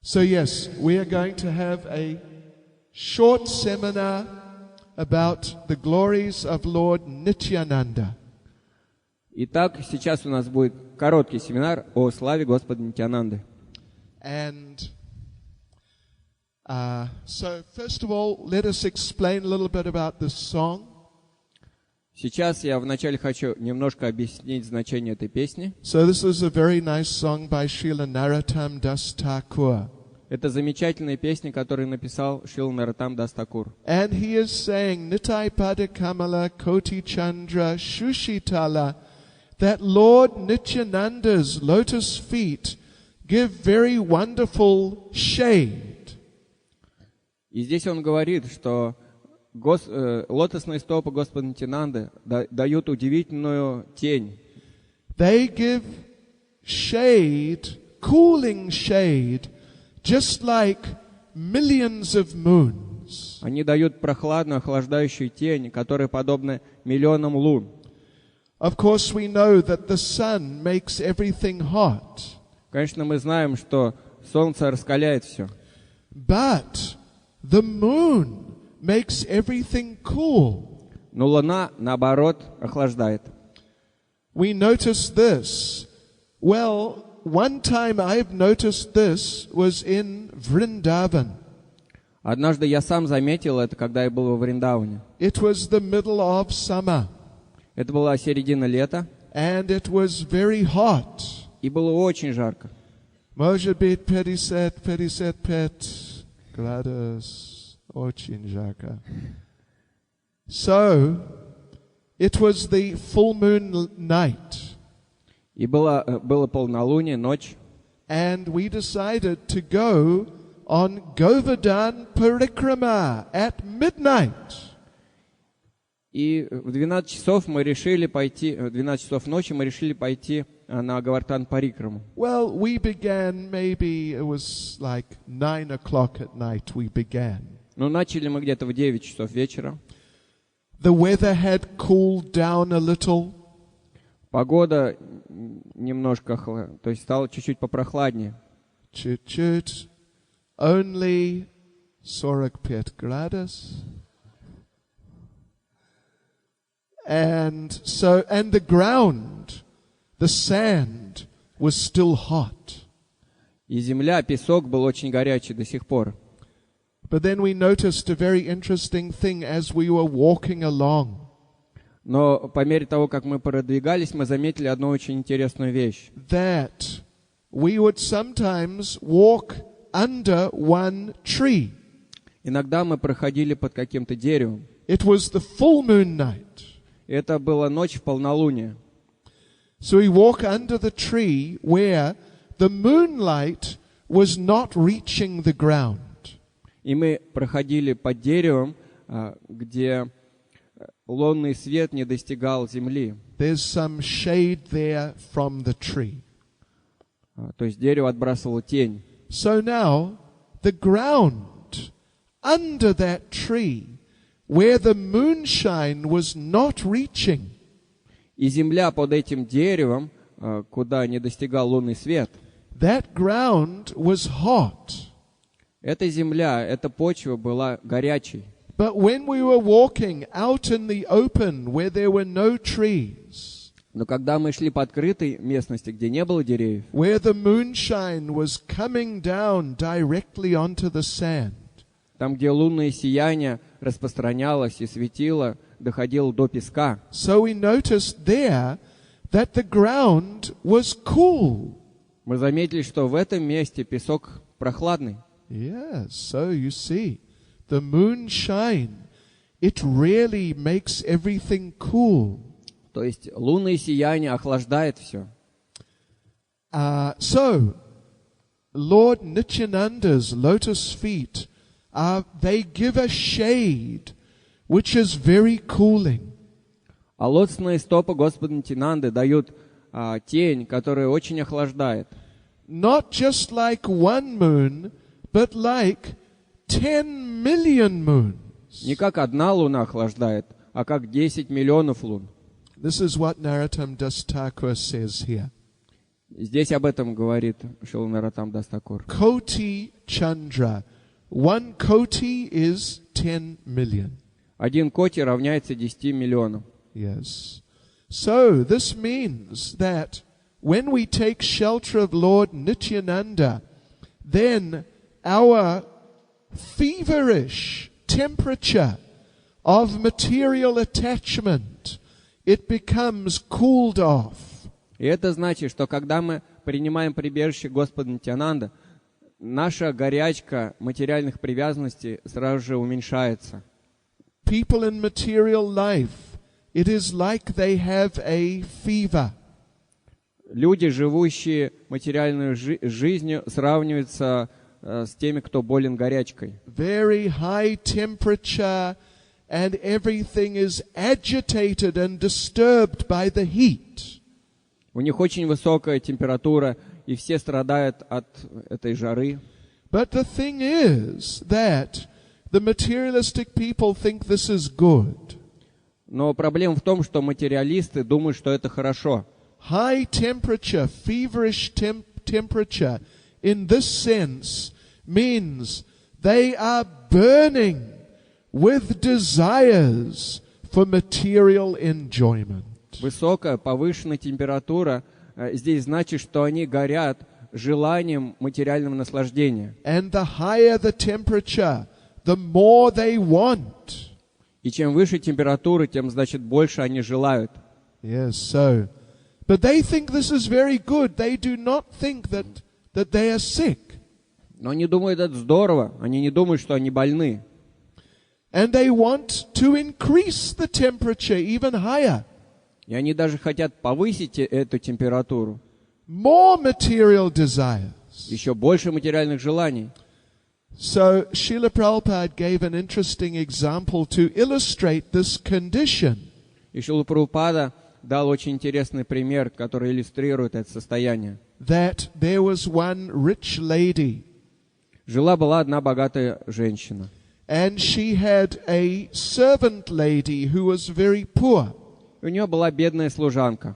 So yes, we are going to have a short seminar about the glories of Lord Nityananda. Итак, сейчас у нас будет короткий семинар о славе Господа Нитьянанды. And so first of all, let us explain a little bit about this song. Сейчас я вначале хочу немножко объяснить значение этой песни. So this is a very nice song by Srila Narottam Das Thakur. Это замечательная песня, которую написал Шрила Нароттам Дас Такур. And he is saying, Nitai Pada Kamala Koti Chandra Shushitala, that Lord Nityananda's lotus feet give very wonderful shade. И здесь он говорит, что лотосные стопы Господа Нитьянанды дают удивительную тень. They give shade, cooling shade, just like millions of moons. Они дают прохладную, охлаждающую тень, которая подобна миллионам лун. Of course, we know that the sun makes everything hot. Конечно, мы знаем, что солнце раскаляет все. But the moon makes everything cool. Но луна, наоборот, охлаждает. We notice this. Well, one time I've noticed this was in Vrindavan. Однажды я сам заметил это, когда я был во Вриндаване. It was the middle of summer. Это была середина лета. And it was very hot. И было очень жарко. Может быть, 55 градус. Очень жарко. So, it was the full moon night. И было полнолуние, ночь. And we decided to go on Govardhan Parikrama at midnight. И в 12 часов мы решили пойти, в 12 часов ночи мы решили пойти на Govardhan Парикраму. Well, we began, maybe it was like 9 o'clock at night we began. Ну, начали мы где-то в 9 часов вечера. The weather had cooled down a little. Погода немножко, то есть стало чуть-чуть попрохладнее. Чуть-чуть. Only 45 градус. And the ground, the sand, was still hot. И земля, песок был очень горячий до сих пор. But then we noticed a very interesting thing as we were walking along. Но по мере того, как мы продвигались, мы заметили одну очень интересную вещь. That we would sometimes walk under one tree. Иногда мы проходили под каким-то деревом. It was the full moon night. Это была ночь в полнолуние. So we walk under the tree where the moonlight was not reaching the ground. И мы проходили под деревом, где лунный свет не достигал земли. There's some shade there from the tree. То есть дерево отбрасывало тень. So now the ground under that tree where the moonshine was not reaching. И земля под этим деревом, куда не достигал лунный свет. That ground was hot. Эта земля, эта почва была горячей. But when we were walking out in the open where there were no trees, Но когда мы шли по открытой местности, где не было деревьев, where the moonshine was coming down directly onto the sand, там, где лунное сияние распространялось и светило, доходило до песка. so we noticed there that the ground was cool. Мы заметили, что в этом месте песок прохладный. Yes, so you see, the moonshine, it really makes everything cool. То есть лунное сияние охлаждает все. So, Lord Nityananda's lotus feet, they give a shade which is very cooling. А лотосные стопы Господа Нитьянанды дают тень, которая очень охлаждает. Not just like one moon, but like 10 million moons. Не как одна луна охлаждает, а как 10 миллионов лун. This is what Narottam Das Thakur says here. Здесь об этом говорит Шрила Нароттам Дас Такур. Koti Chandra. One koti is 10 million. 1 коти равняется 10 миллионам. Yes. So this means that when we take shelter of Lord Nityananda, then our feverish temperature of material attachment, it becomes cooled off. И это значит, что когда мы принимаем прибежище Господа Нитьянанда, наша горячка материальных привязанностей сразу же уменьшается. People in material life, it is like they have a fever. Люди, живущие материальной жизнью, сравниваются с теми, кто болен горячкой. Very high temperature and everything is agitated and disturbed by the heat. У них очень высокая температура, и все страдают от этой жары. But the thing is that the materialistic people think this is good. Но проблема в том, что материалисты думают, что это хорошо. High temperature, feverish temperature, in this sense, means they are burning with desires for material enjoyment. Высокая, повышенная температура здесь значит, что они горят желанием материального наслаждения. And the higher the temperature, the more they want. И чем выше температура, тем, значит, больше они желают. Yes, so. But they think this is very good. They do not think that they are sick. Но они думают, это здорово. Они не думают, что они больны. And they want to increase the temperature even higher. И они даже хотят повысить эту температуру. More material desires. Еще больше материальных желаний. So Srila Prabhupada gave an interesting example to illustrate this condition. И Шрила Прабхупада дал очень интересный пример, который иллюстрирует это состояние. That there was one rich lady. Жила-была одна богатая женщина. And she had a servant lady who was very poor. У нее была бедная служанка.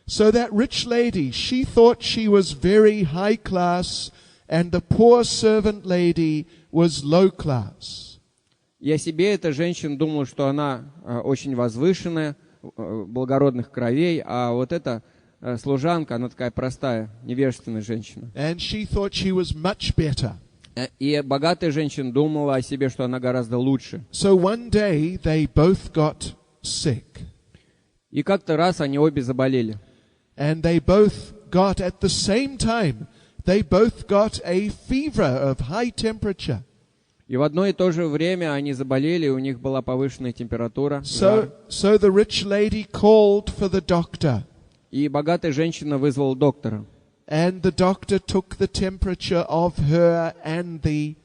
So that rich lady, she thought she was very high class, and the poor servant lady was low class. И о себе эта женщина думала, что она очень возвышенная, благородных кровей, а вот эта служанка, она такая простая, невежественная женщина. And she thought she was much better. И богатая женщина думала о себе, что она гораздо лучше. So one day they both got sick. И как-то раз они обе заболели. And they both got at the same time, they both got a fever of high temperature. И в одно и то же время они заболели, у них была повышенная температура. So the rich lady called for the doctor. И богатая женщина вызвала доктора. And the doctor took the temperature of her and the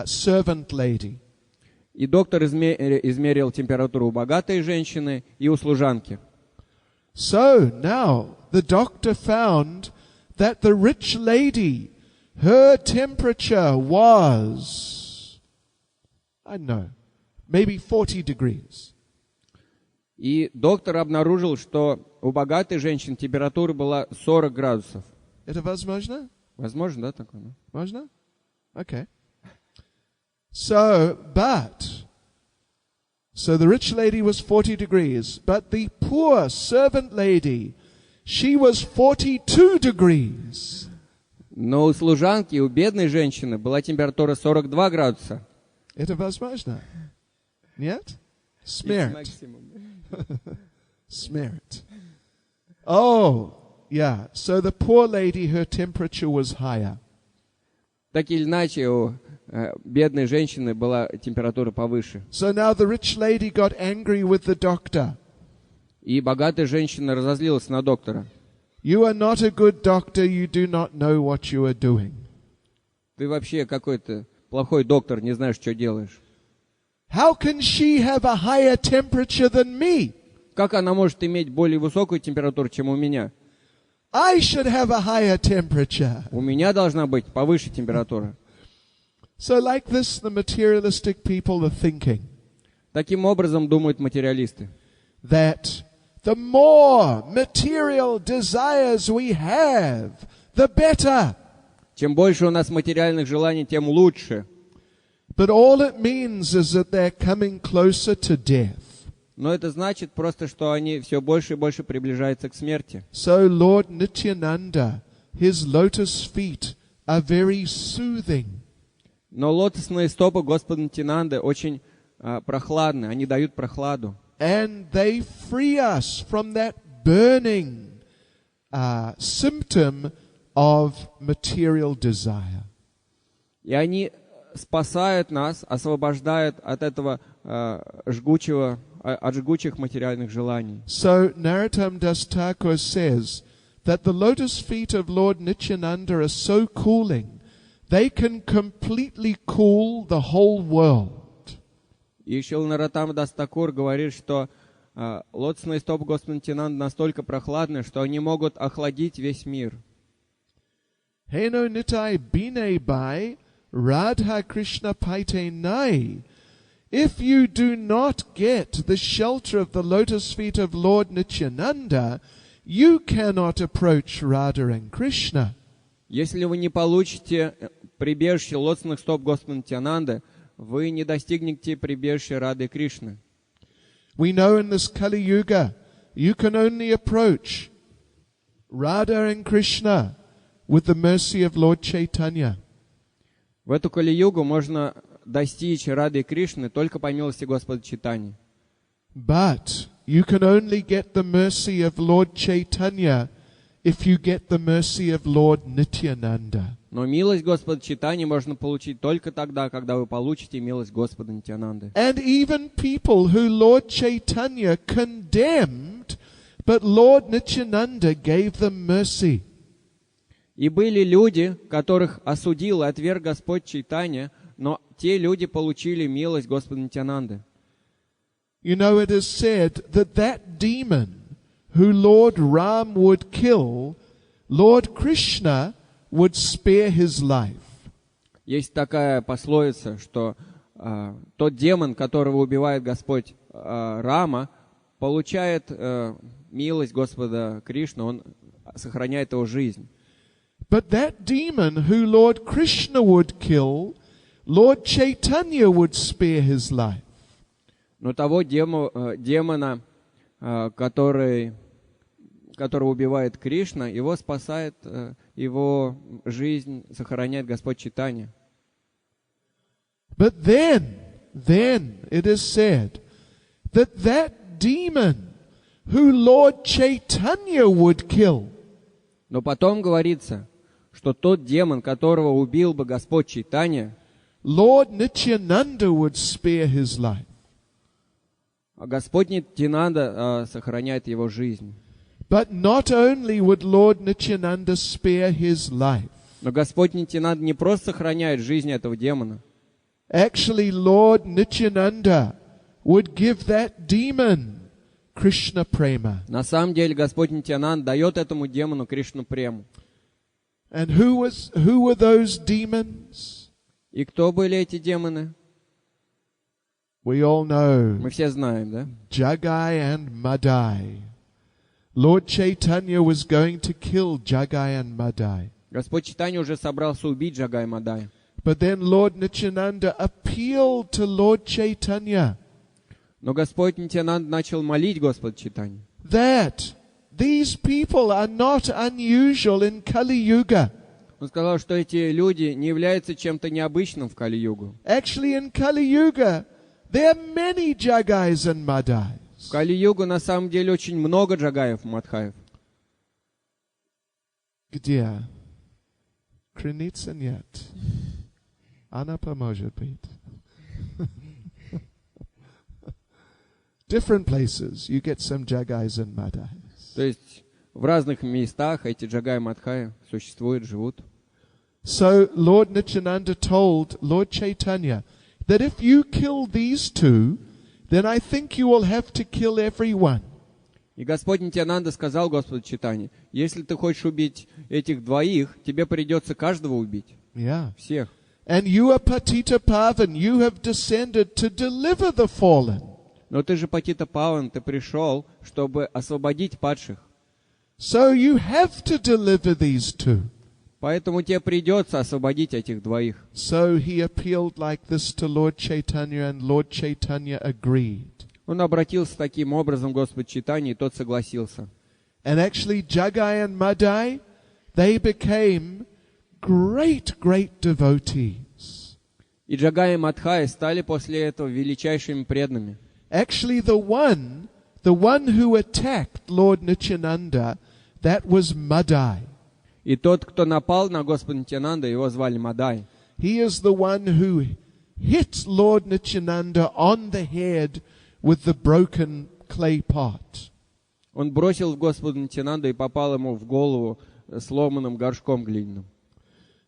servant lady. И доктор измерил температуру у богатой женщины и у служанки. So now the doctor found that the rich lady, her temperature was, I don't know, maybe 40 degrees. И доктор обнаружил, что у богатой женщины температура была 40 градусов. Это возможно? Возможно, да, такое? Можно? Okay. So the rich lady was 40 degrees, but the poor servant lady, she was 42 degrees. Но у служанки, у бедной женщины была температура 42 градуса. Это возможно? Нет? Смерть. Смерть. Oh, yeah. So the poor lady, her temperature was higher. Так или иначе, у бедной женщины была температура повыше. So now the rich lady got angry with the doctor. И богатая женщина разозлилась на доктора. You are not a good doctor, you do not know what you are doing. Ты вообще какой-то плохой доктор, не знаешь, что делаешь. How can she have a higher temperature than me? Как она может иметь более высокую температуру, чем у меня? I should have a higher temperature. У меня должна быть повыше температура. So like this, the materialistic people are thinking Таким образом думают материалисты. that the more material desires we have, the better. Чем больше у нас материальных желаний, тем лучше. But all it means is that they're coming closer to death. Но это значит просто, что они все больше и больше приближаются к смерти. So Lord Nityananda, his lotus feet are very soothing. Но лотосные стопы Господа Нитьянанды очень прохладны, они дают прохладу. And they free us from that burning symptom of material desire. И они спасают нас, освобождают от этого от жгучих материальных желаний. So Narottam Das Thakur says that the lotus feet of Lord Nityananda are so cooling, they can completely cool the whole world. И еще Наротам Дас Такур говорит, что лотосные стопы Господа Нитьянанды настолько прохладны, что они могут охладить весь мир. Heno nitai bine bai Radha Krishna paite nai. If you do not get the shelter of the lotus feet of Lord Nityananda, you cannot approach Radha and Krishna. Если вы не получите прибежище лотосных стоп Господа Нитьянанды, вы не достигнете прибежища Рады и Кришны. We know in this Kali Yuga, you can only approach Radha and Krishna with the mercy of Lord Chaitanya. В эту Кали-югу можно достичь Рады и Кришны только по милости Господа Чайтаньи. But you can only get the mercy of Lord Chaitanya if you get the mercy of Lord Nityananda. Но милость Господа Чайтаньи можно получить только тогда, когда вы получите милость Господа Нитьянанды. And even people who Lord Chaitanya condemned, but Lord Nityananda gave them mercy. И были люди, которых осудил и отверг Господь Чайтанья, но те люди получили милость Господа Нитьянанды. You know, it is said that that demon who Lord Ram would kill, Lord Krishna would spare his life. Есть такая пословица, что тот демон, которого убивает Господь Рама, получает милость Господа Кришны, он сохраняет его жизнь. But that demon who Lord Krishna would kill, Lord Chaitanya would spare his life. Но того демона, которого убивает Кришна, его спасает, его жизнь сохраняет Господь Чайтанья. But then it is said that that demon who Lord Chaitanya would kill, но потом говорится, что тот демон, которого убил бы Господь Чайтанья, Lord Nityananda would spare his life. а Господь Нитьянанда сохраняет его жизнь. But not only would Lord Nityananda spare his life, Но Господь Нитьянанда не просто сохраняет жизнь этого демона. actually Lord Nityananda would give that demon Krishna prema. На самом деле Господь Нитьянанда дает этому демону Кришну прему. And who were those demons? И кто были эти демоны? We all know. Мы все знаем, да? Jagai and Madai. Lord Chaitanya was going to kill Jagai and Madai. Господь Чайтанья уже собрался убить Джагай Мадая. But then Lord Nityananda appealed to Lord Chaitanya Но Господь Нитьянанда начал молить Господа Чайтанью, that these people are not unusual in Kali Yuga. Он сказал, что эти люди не являются чем-то необычным в Кали-югу. Actually, in Kali Yuga, there are many Jagais and Madais. В Кали-югу на самом деле очень много Джагаев, Мадхаев. Где? Криниться нет. Она поможет быть. Different places, you get some Jagais and Madais. То есть в разных местах эти Джагай и Мадхаи существуют, живут. So Lord Nityananda told Lord Chaitanya that if you kill these two, then I think you will have to kill everyone. И Господь Нитьянанда сказал Господу Чайтанье, если ты хочешь убить этих двоих, тебе придется каждого убить. Yeah. Всех. And you are Patita Pavan, you have descended to deliver the fallen. Но ты же Патита Паван, ты пришел, чтобы освободить падших. So you have to deliver these two. Поэтому тебе придется освободить этих двоих. So he appealed like this to Lord Chaitanya, and Lord Chaitanya agreed. Он обратился таким образом к Господу Чайтанье, и тот согласился. And actually Jagai and Madai, they became great devotees. И Джагай и Мадхай стали после этого величайшими преданными. Actually the one who attacked Lord Nityananda, that was Madai. И тот, кто напал на Господа Нитьянанды, его звали Мадай. He is the one who hit Lord Nityananda on the head with the broken clay pot. Он бросил в Господа Нитьянанду и попал ему в голову сломанным горшком глиняным.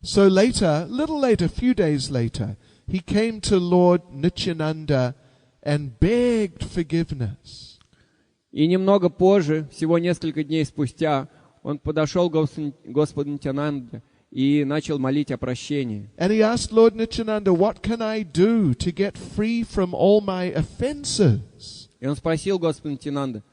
So later, a few days later, he came to Lord Nityananda and begged forgiveness. И немного позже, всего несколько дней спустя, он подошел к Господу Нитьянанде и начал молить о прощении. And he asked Lord Nityananda, what can I do to get free from all my offenses? И он спросил Господа Нитьянанды,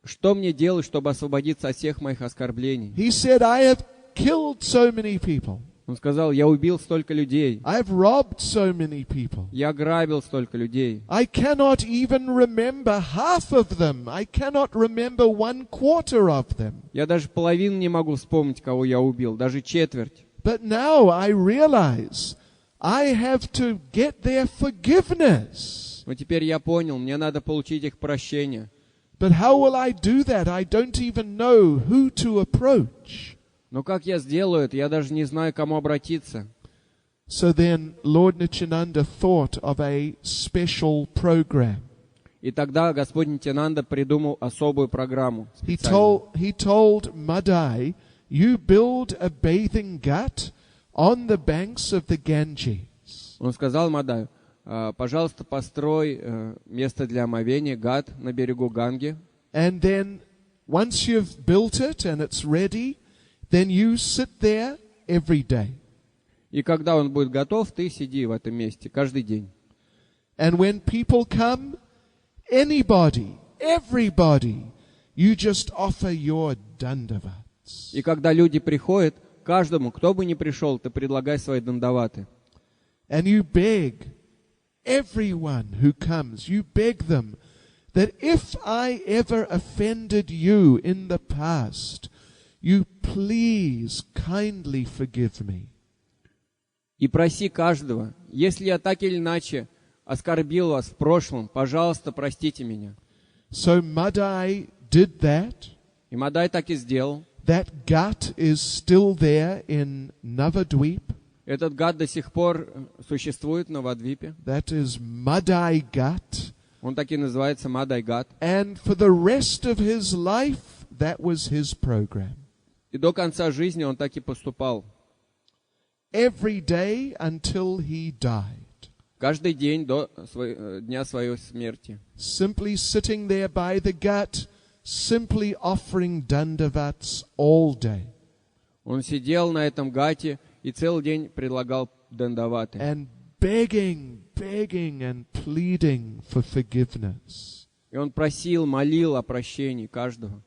что мне делать, чтобы освободиться от всех моих оскорблений? He said, I have killed so many people. Он сказал, я убил столько людей. I have robbed so many people. Я грабил столько людей. I cannot even remember half of them. I cannot remember 1/4 of them. Я даже половину не могу вспомнить, кого я убил, даже четверть. But now I realize I have to get their forgiveness. Но теперь я понял, мне надо получить их прощение. But how will I do that? I don't even know who to approach. Но как я сделаю это? Я даже не знаю, к кому обратиться. So then Lord Nityananda thought of a special program. И тогда Господь Нитьянанда придумал особую программу. He told Madai, you build a bathing ghat on the banks of the Ganges. Он сказал Мадаю, пожалуйста, построй место для омовения, гат, на берегу Ганги. And then once you've built it and it's ready, then you sit there every day. И когда он будет готов, ты сиди в этом месте каждый день. And when people come, anybody, everybody, you just offer your dandavats. И когда люди приходят, каждому, кто бы ни пришел, ты предлагай свои дандаваты. And you beg everyone who comes, you beg them that if I ever offended you in the past, you please kindly forgive me. И проси каждого, если я так или иначе оскорбил вас в прошлом, пожалуйста, простите меня. So Madai did that. И Мадай так и сделал. That ghat is still there in Navadvip. Этот гат до сих пор существует на Вадвипе. That is Madai Ghat. Он так и называется Мадай Гат. And for the rest of his life, that was his program. И до конца жизни он так и поступал. Every day until he died. Каждый день до дня своей смерти. Simply sitting there by the ghat, simply offering dandavats all day. Он сидел на этом гате и целый день предлагал дандаваты. And begging and pleading for forgiveness. И он просил, молил о прощении каждого.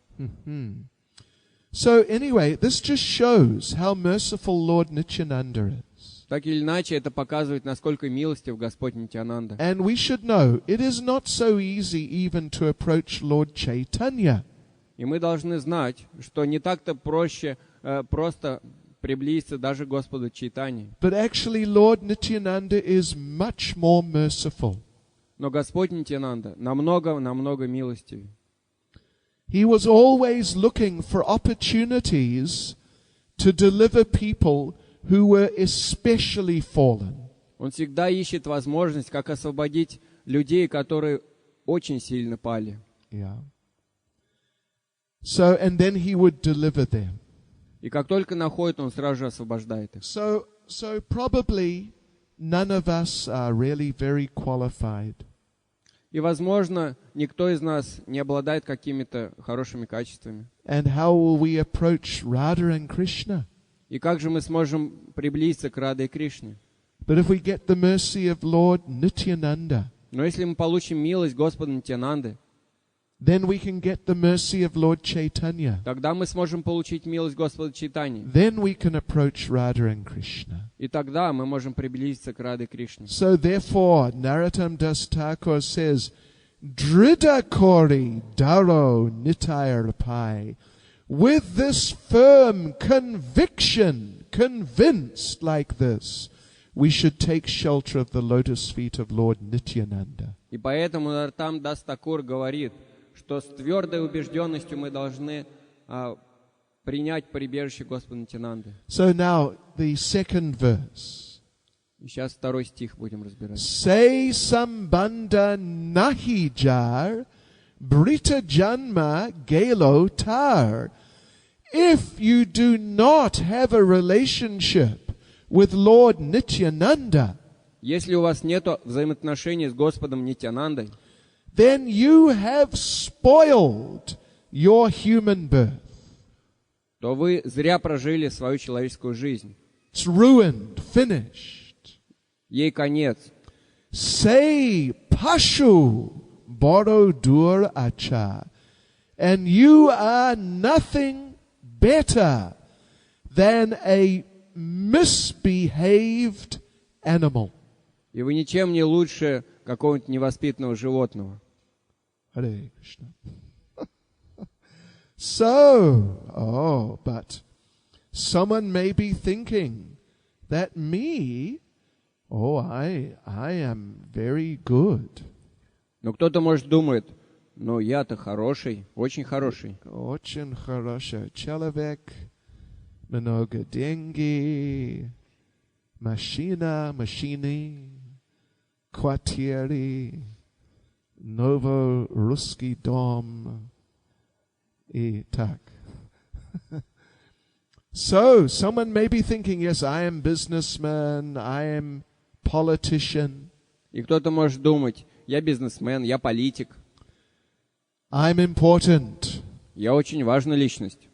So anyway, this just shows how merciful Lord Nityananda is. Так или иначе, это показывает, насколько милостив Господь Нитьянанда. And we should know, it is not so easy even to approach Lord Chaitanya. И мы должны знать, что не так-то проще просто приблизиться даже к Господу Чайтанье. But actually Lord Nityananda is much more merciful. Но Господь Нитьянанда намного милостивее. He was always looking for opportunities to deliver people who were especially fallen. Он всегда ищет возможность, как освободить людей, которые очень сильно пали. Yeah. So, and then he would deliver them. И как только находит, он сразу же освобождает их. So probably none of us are really very qualified. И, возможно, никто из нас не обладает какими-то хорошими качествами. And how will we approach Radha and Krishna? И как же мы сможем приблизиться к Раде и Кришне? But if we get the mercy of Lord Nityananda, Но если мы получим милость Господа Нитьянанды, then we can get the mercy of Lord Chaitanya. тогда мы сможем получить милость Господа Чайтаньи. Then we can approach Radha and Krishna. И тогда мы можем приблизиться к Раде Кришне. So therefore, Narottam Das Thakur says, Drida Kori Daro Nitayar Pai. With this firm conviction, convinced like this, we should take shelter of the lotus feet of Lord Nityananda. И поэтому Наротам Дас Такур говорит, что с твердой убежденностью мы должны принять прибежище Господа Нитьянанды. So now the second verse. И сейчас второй стих будем разбирать. Say sambandha nahi jar, brita janma gelo tar. If you do not have a relationship with Lord Nityananda, если у вас нет взаимоотношений с Господом Нитьянандой, then you have spoiled your human birth. то вы зря прожили свою человеческую жизнь. It's ruined, finished. Ей конец. Say pashu boro dur acha, and you are nothing better than a misbehaved animal. И вы ничем не лучше какого-нибудь невоспитанного животного. Hare Krishna. So, but someone may be thinking that me, I am very good. Но кто-то, может, думает, я-то хороший, очень хороший. Очень хороший. Человек, много деньги, машины, квартиры, новый русский дом и так. So, someone may be thinking, yes, I am businessman, I am politician. И кто-то может думать, я бизнесмен, я политик. I'm important. Я очень важная личность.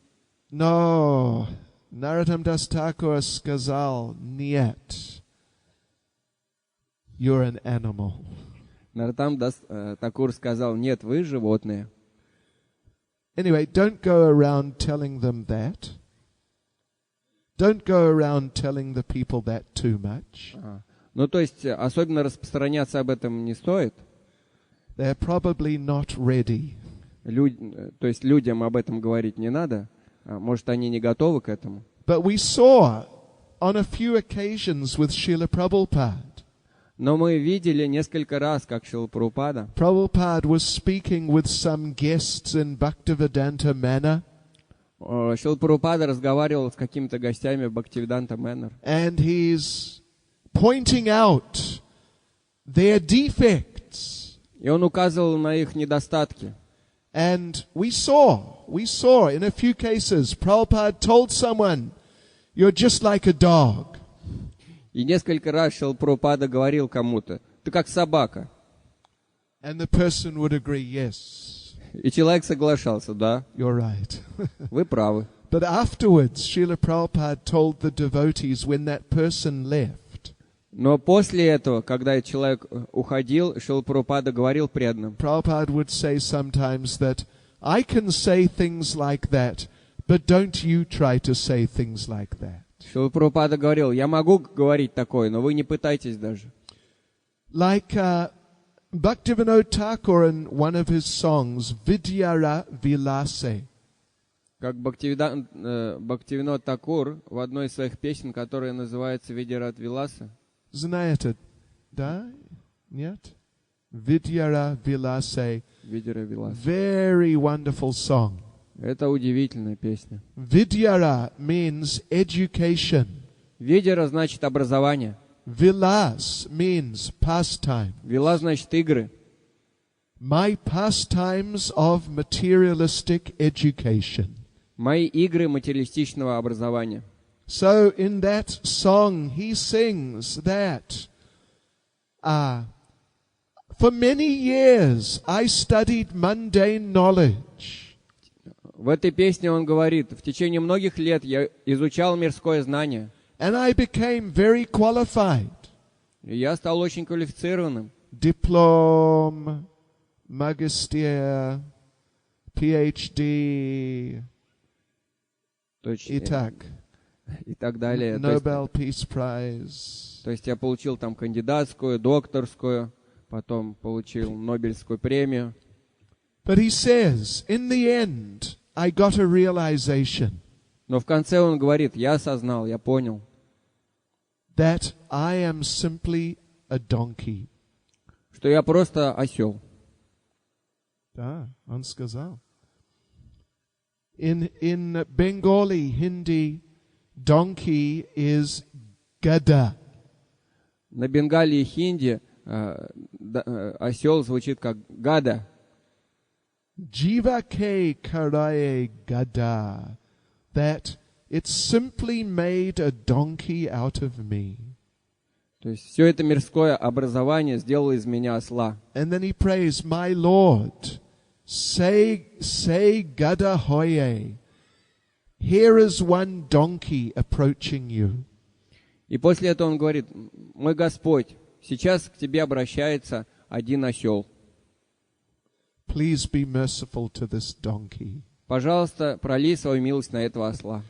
No, Narottam Das Thakur сказал, нет. You're an animal. Наротам Дас Такур сказал, нет, вы животные. Anyway, don't go around telling them that. Don't go around telling the people that too much. Ну, то есть, особенно распространяться об этом не стоит. They're probably not ready. То есть, людям об этом говорить не надо. Может, они не готовы к этому. But we saw on a few occasions with Srila Prabhupada. Но мы видели несколько раз, как Шрила Прабхупада was speaking with some guests in Bhaktivedanta Manor. Шрила Прабхупада разговаривал с какими-то гостями в Бхактивиданта Манор. And he's pointing out their defects. И он указывал на их недостатки. And we saw in a few cases, Prabhupada told someone, you're just like a dog. И несколько раз Шрила Прабхупада говорил кому-то, ты как собака. And the person would agree, yes. И человек соглашался, да, you're right. вы правы. But afterwards, Srila Prabhupada told the devotees when that person left. Но после этого, когда человек уходил, Шрила Прабхупада говорил преданным. Prabhupada would say sometimes that I can say things like that, but don't you try to say things like that. Шрила Прабхупада говорил, я могу говорить такое, но вы не пытайтесь даже. Like Bhaktivinoda Thakur in one of his songs, Vidyara Vilase. Как Бхактивинод Такур в одной из своих песен, которая называется «Видярат Виласа». Знаете, да? Нет? Vidyara Vilase. Видяра Виласа. Very wonderful song. Это удивительная песня. Vidyara means education. Видяра значит образование. Vilas means pastime. Вила значит игры. My pastimes of materialistic education. Мои игры материалистичного образования. So in that song he sings that for many years I studied mundane knowledge. В этой песне он говорит, в течение многих лет я изучал мирское знание. And I became very qualified. И я стал очень квалифицированным. диплом, магистр, PhD, и так далее. Nobel Peace Prize. То есть я получил там кандидатскую, докторскую, потом получил Нобелевскую премию. But he says, in the end, I got a realization. Но в конце он говорит, я осознал, я понял, that I am simply a donkey. Что я просто осел. Да, он сказал. In Bengali, Hindi, donkey is gada. На бенгалии и хинди осел звучит как гада. Jiva ke karaye gada. That it simply made a donkey out of me. То есть все это мирское образование сделало из меня осла. And then he prays, my Lord, say gada hoye. Here is one donkey approaching you. И после этого он говорит, мой Господь, сейчас к тебе обращается один осел. Please be merciful to this donkey. Пожалуйста, пролей свою милость на этого осла.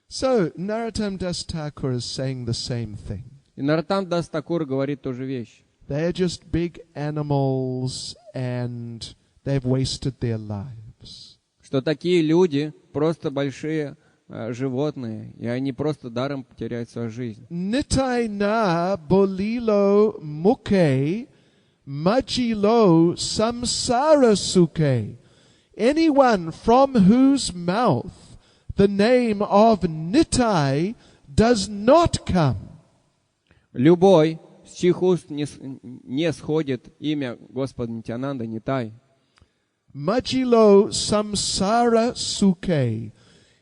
So, Narottam Das Thakur is saying the same thing. И Нароттам Дас Такур говорит ту же вещь. They are just big animals and they've wasted their lives. Что такие люди просто большие животные, и они просто даром теряют свою жизнь. Nitai na bolilo muke majilo samsara suke. Anyone from whose mouth the name of Nitai does not come. Любой, с чьих уст не сходит имя Господа Нитьянанды, Нитай. Majilo samsara suke.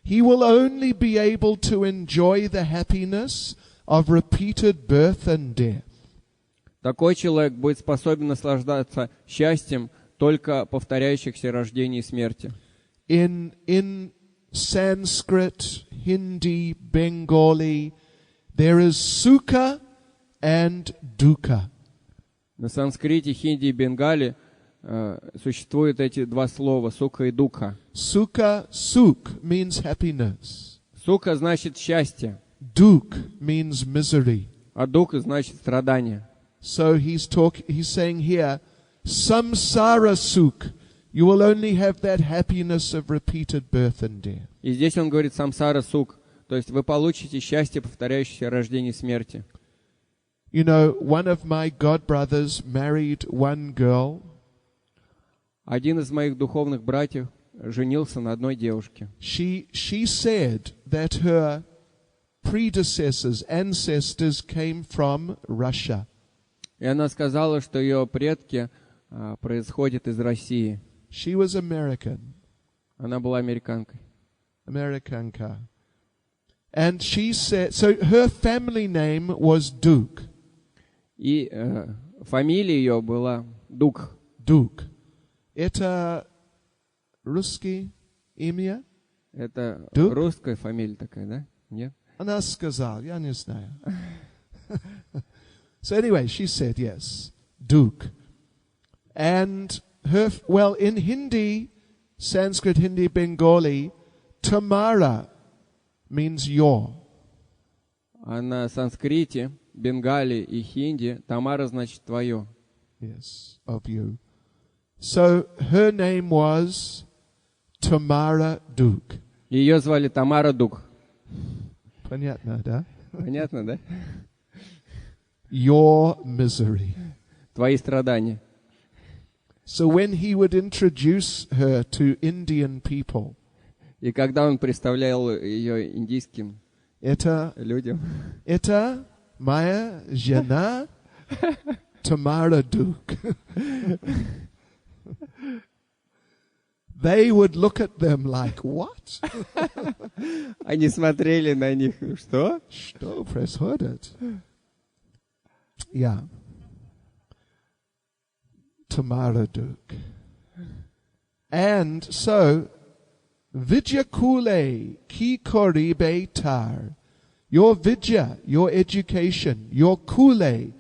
He will only be able to enjoy the happiness of repeated birth and death. Такой человек будет способен наслаждаться счастьем только повторяющихся рождений и смерти. In Sanskrit, Hindi, Bengali, there is sukha and dukkha. На санскрите, хинди и бенгале существуют эти два слова, сука и дукха. Sukha, sukh means happiness. Сука значит счастье, Dukh means misery. а духа значит страдание. So he's saying here, samsara sukh. You will only have that happiness of repeated birth and death. И здесь он говорит самсара сук, то есть вы получите счастье, повторяющееся рождение и смерти. You know, one of my godbrothers married one girl. Один из моих духовных братьев женился на одной девушке. She said that her predecessors, ancestors came from Russia. И она сказала, что ее предки происходят из России. She was American. Она была американкой. Americanka. And she said, so her family name was Duke. И фамилия ее была Дук. Duke. Это русский имя? Это Дук? русская фамилия такая, да? Нет? Она сказала, я не знаю. So anyway, she said yes, Duke. And in Hindi, Sanskrit, Hindi, Bengali, Tamara means your. А на санскрите, бенгале и хинди Тамара значит твое. Yes, of you. So her name was Tamara Duke. Ее звали Тамара Дук. Понятно, да? Понятно, да? Your misery. Твои страдания. So when he would introduce her to Indian people, И когда он представлял ее индийским людям, это моя жена Tamara Duke. They would look at them like, what? они смотрели на них, что? Что происходит? Yeah. Tamara Duke. And so, Vidya Kule Ki Koribe Tar. Your Vidya, your education, your Kule,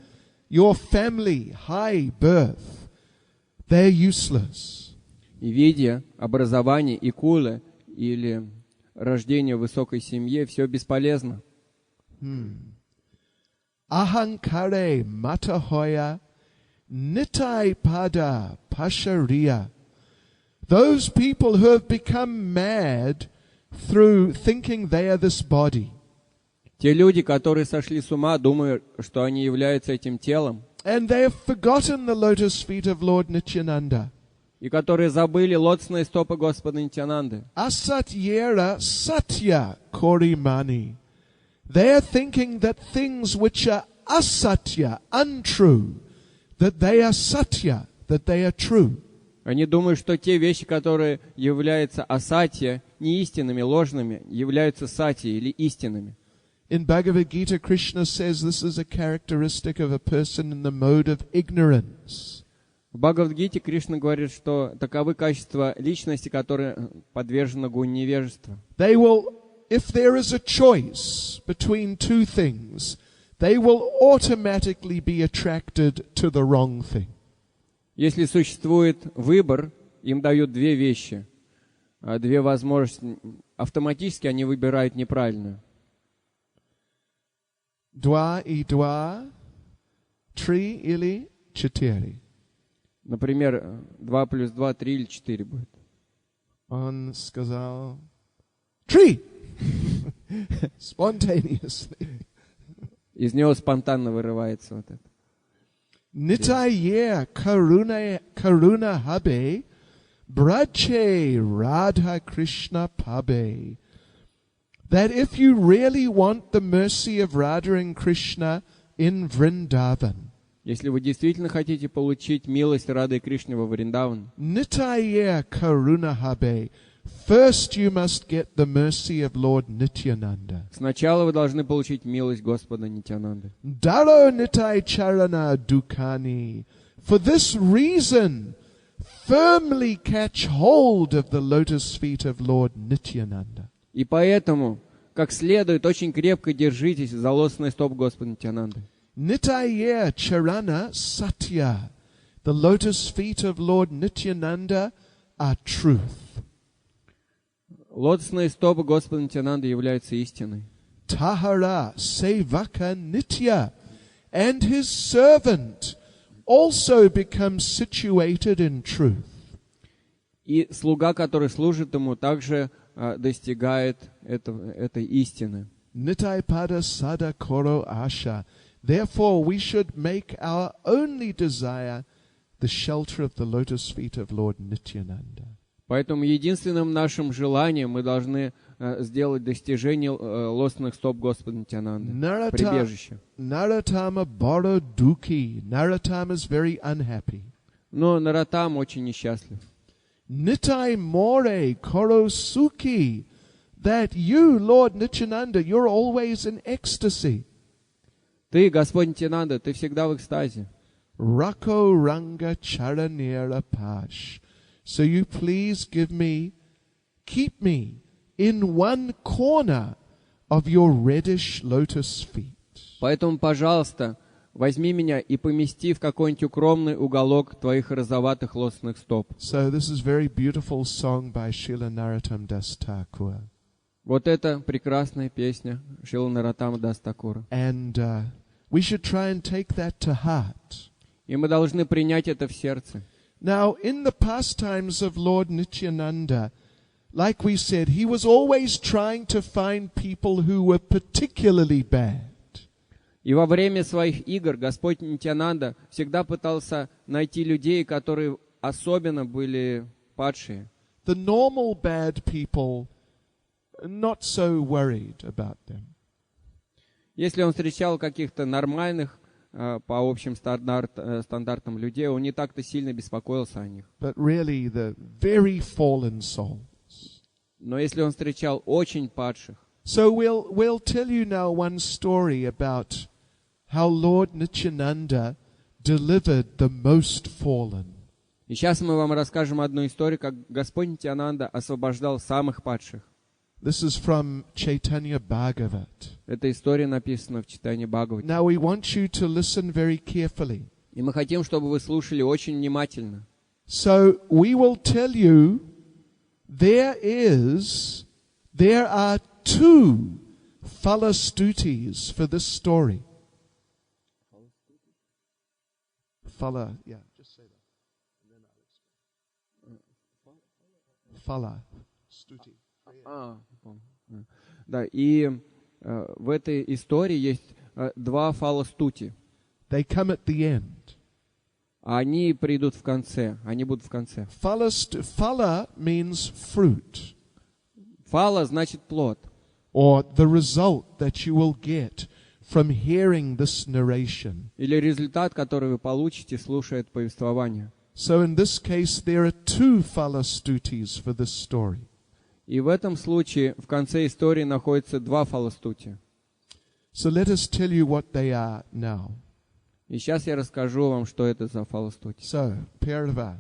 your family, high birth, they're useless. И видя образование и кулы или рождение в высокой семье, все бесполезно. Ahankare matahoya nitai pada pashariya. Those people who have become mad through thinking they are this body. Те люди, которые сошли с ума, думая, что они являются этим телом, And they have forgotten the lotus feet of Lord Nityananda. и которые забыли лотосные стопы Господа Нитьянанды. Asatyera satya korimani. They are thinking that things which are asatya, untrue, that they are satya, that they are true. Они думают, что те вещи, которые являются асатья, неистинными, ложными, являются сатьей или истинными. In Bhagavad Gita, Krishna says this is a characteristic of a person in the mode of ignorance. В Бхагавад-гите Кришна говорит, что таковы качества личности, которые подвержены гунь невежества. They will, if there is a choice between two things, they will automatically be attracted to the wrong thing. Если существует выбор, им дают две вещи, две возможности. Автоматически они выбирают неправильную. Два и два, три или четыре. Например, 2 плюс 2, 3 или 4 будет. Он сказал три. Spontaneously. Из него спонтанно вырывается вот это. Nitaya karuna habe, brache radha Krishna pabe. That if you really want the mercy of Radha and Krishna in Vrindavan, Если вы действительно хотите получить милость Рады и Кришны во Вриндаван, Nitaya karuna habe, first you must get the mercy of Lord Nityananda. сначала вы должны получить милость Господа Нитьянанды. Daro nitai charana dukani. For this reason, firmly catch hold of the lotus feet of Lord Nityananda. И поэтому, как следует, очень крепко держитесь за лотосный стоп Господа Нитьянанды. Nitaya charana satya. The lotus feet of Lord Nityananda are truth. Лотосные стопы Господа Нитьянанды являются истиной. Tahara sevaka nitya. And his servant also becomes situated in truth. И слуга, который служит ему, также достигает этой истины. Nitai pada sada koro asha. Therefore we should make our only desire the shelter of the lotus feet of Lord Nityananda. Поэтому единственным нашим желанием мы должны сделать достижение лотосных стоп Господа Нитьянанды, прибежище. Naratama boro duki. Naratama is very unhappy. Но Наратам очень несчастлив. Nitai more koro suki. That you, Lord Nityananda, you're always in ecstasy. Ты, Господь Нитьянанда, ты всегда в экстазе. Rako ranga charanera pash. So you please keep me in one corner of your reddish lotus feet. Поэтому, пожалуйста, возьми меня и помести в какой-нибудь укромный уголок твоих розоватых лотосных стоп. So this is very beautiful song by Srila Narottam Das Thakur. Вот это прекрасная песня Шрила Нароттама Дас Такура. And we should try and take that to heart. И мы должны принять это в сердце. Now, in the pastimes of Lord Nityananda, like we said, he was always trying to find people who were particularly bad. И во время своих игр Господь Нитьянанда всегда пытался найти людей, которые особенно были падшие. The normal bad people, not so worried about them. Если он встречал каких-то нормальных, по общим стандартам людей, он не так-то сильно беспокоился о них. But really the very fallen souls. Но если он встречал очень падших, So we'll tell you now one story about how Lord Nityananda delivered the most fallen. и сейчас мы вам расскажем одну историю, как Господь Нитьянанда освобождал самых падших. This is from Chaitanya Bhagavat. Эта история написана в Чайтанье Бхагавате. Now we want you to listen very carefully. И мы хотим, чтобы вы слушали очень внимательно. So we will tell you there are two falastutis for this story. Phala, yeah, just say that. And then I'll explain. Phala, stuti. Да, и в этой истории есть два фаластути. They come at the end. Они придут в конце, они будут в конце. Phala means fruit. Фала значит плод. Or the result that you will get from hearing this narration. Или результат, который вы получите, слушая это повествование. So in this case there are two falastutis for this story. И в этом случае в конце истории находятся два фаластути. So let us tell you what they are now. И сейчас я расскажу вам, что это за фаластути. So, Purva.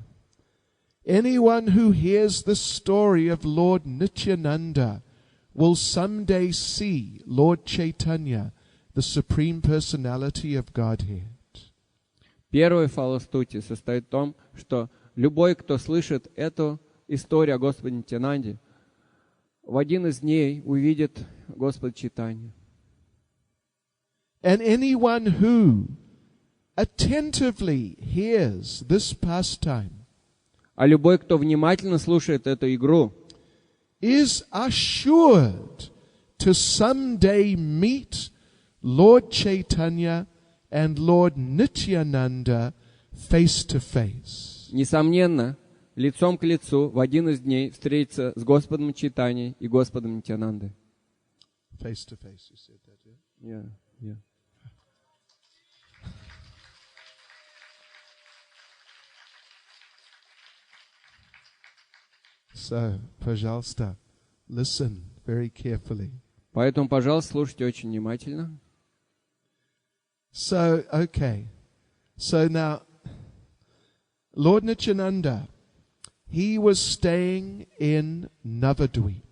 Anyone who hears the story of Lord Nityananda will someday see Lord Chaitanya, the Supreme Personality of Godhead. Первый фаластути состоит в том, что любой, кто слышит эту историю о Господе Нитьянанде, в один из дней увидит Господа Чайтанью. And anyone who attentively hears this pastime, а любой, кто внимательно слушает эту игру, is assured to someday meet Lord Chaitanya and Lord Nityananda face to face. Несомненно, лицом к лицу в один из дней встретиться с Господом Чайтаньей и Господом Нитьянандой. Face to face, you said that, yeah? Yeah. So, пожалуйста, listen very carefully. Поэтому, пожалуйста, слушайте очень внимательно. So, okay. So now, Lord Nityananda, he was staying in Navadvip.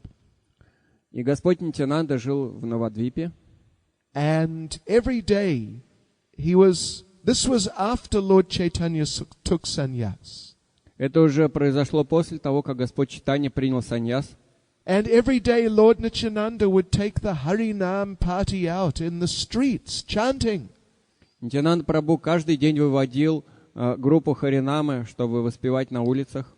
И Господь Нитьянанда жил в Навадвипе. And every day, this was after Lord Chaitanya took sannyas. Это уже произошло после того, как Господь Чайтанья принял саньяс. And every day Lord Nityananda would take the Harinam party out in the streets, chanting. Нитьянанда Прабху каждый день выводил группу Харинамы, чтобы воспевать на улицах.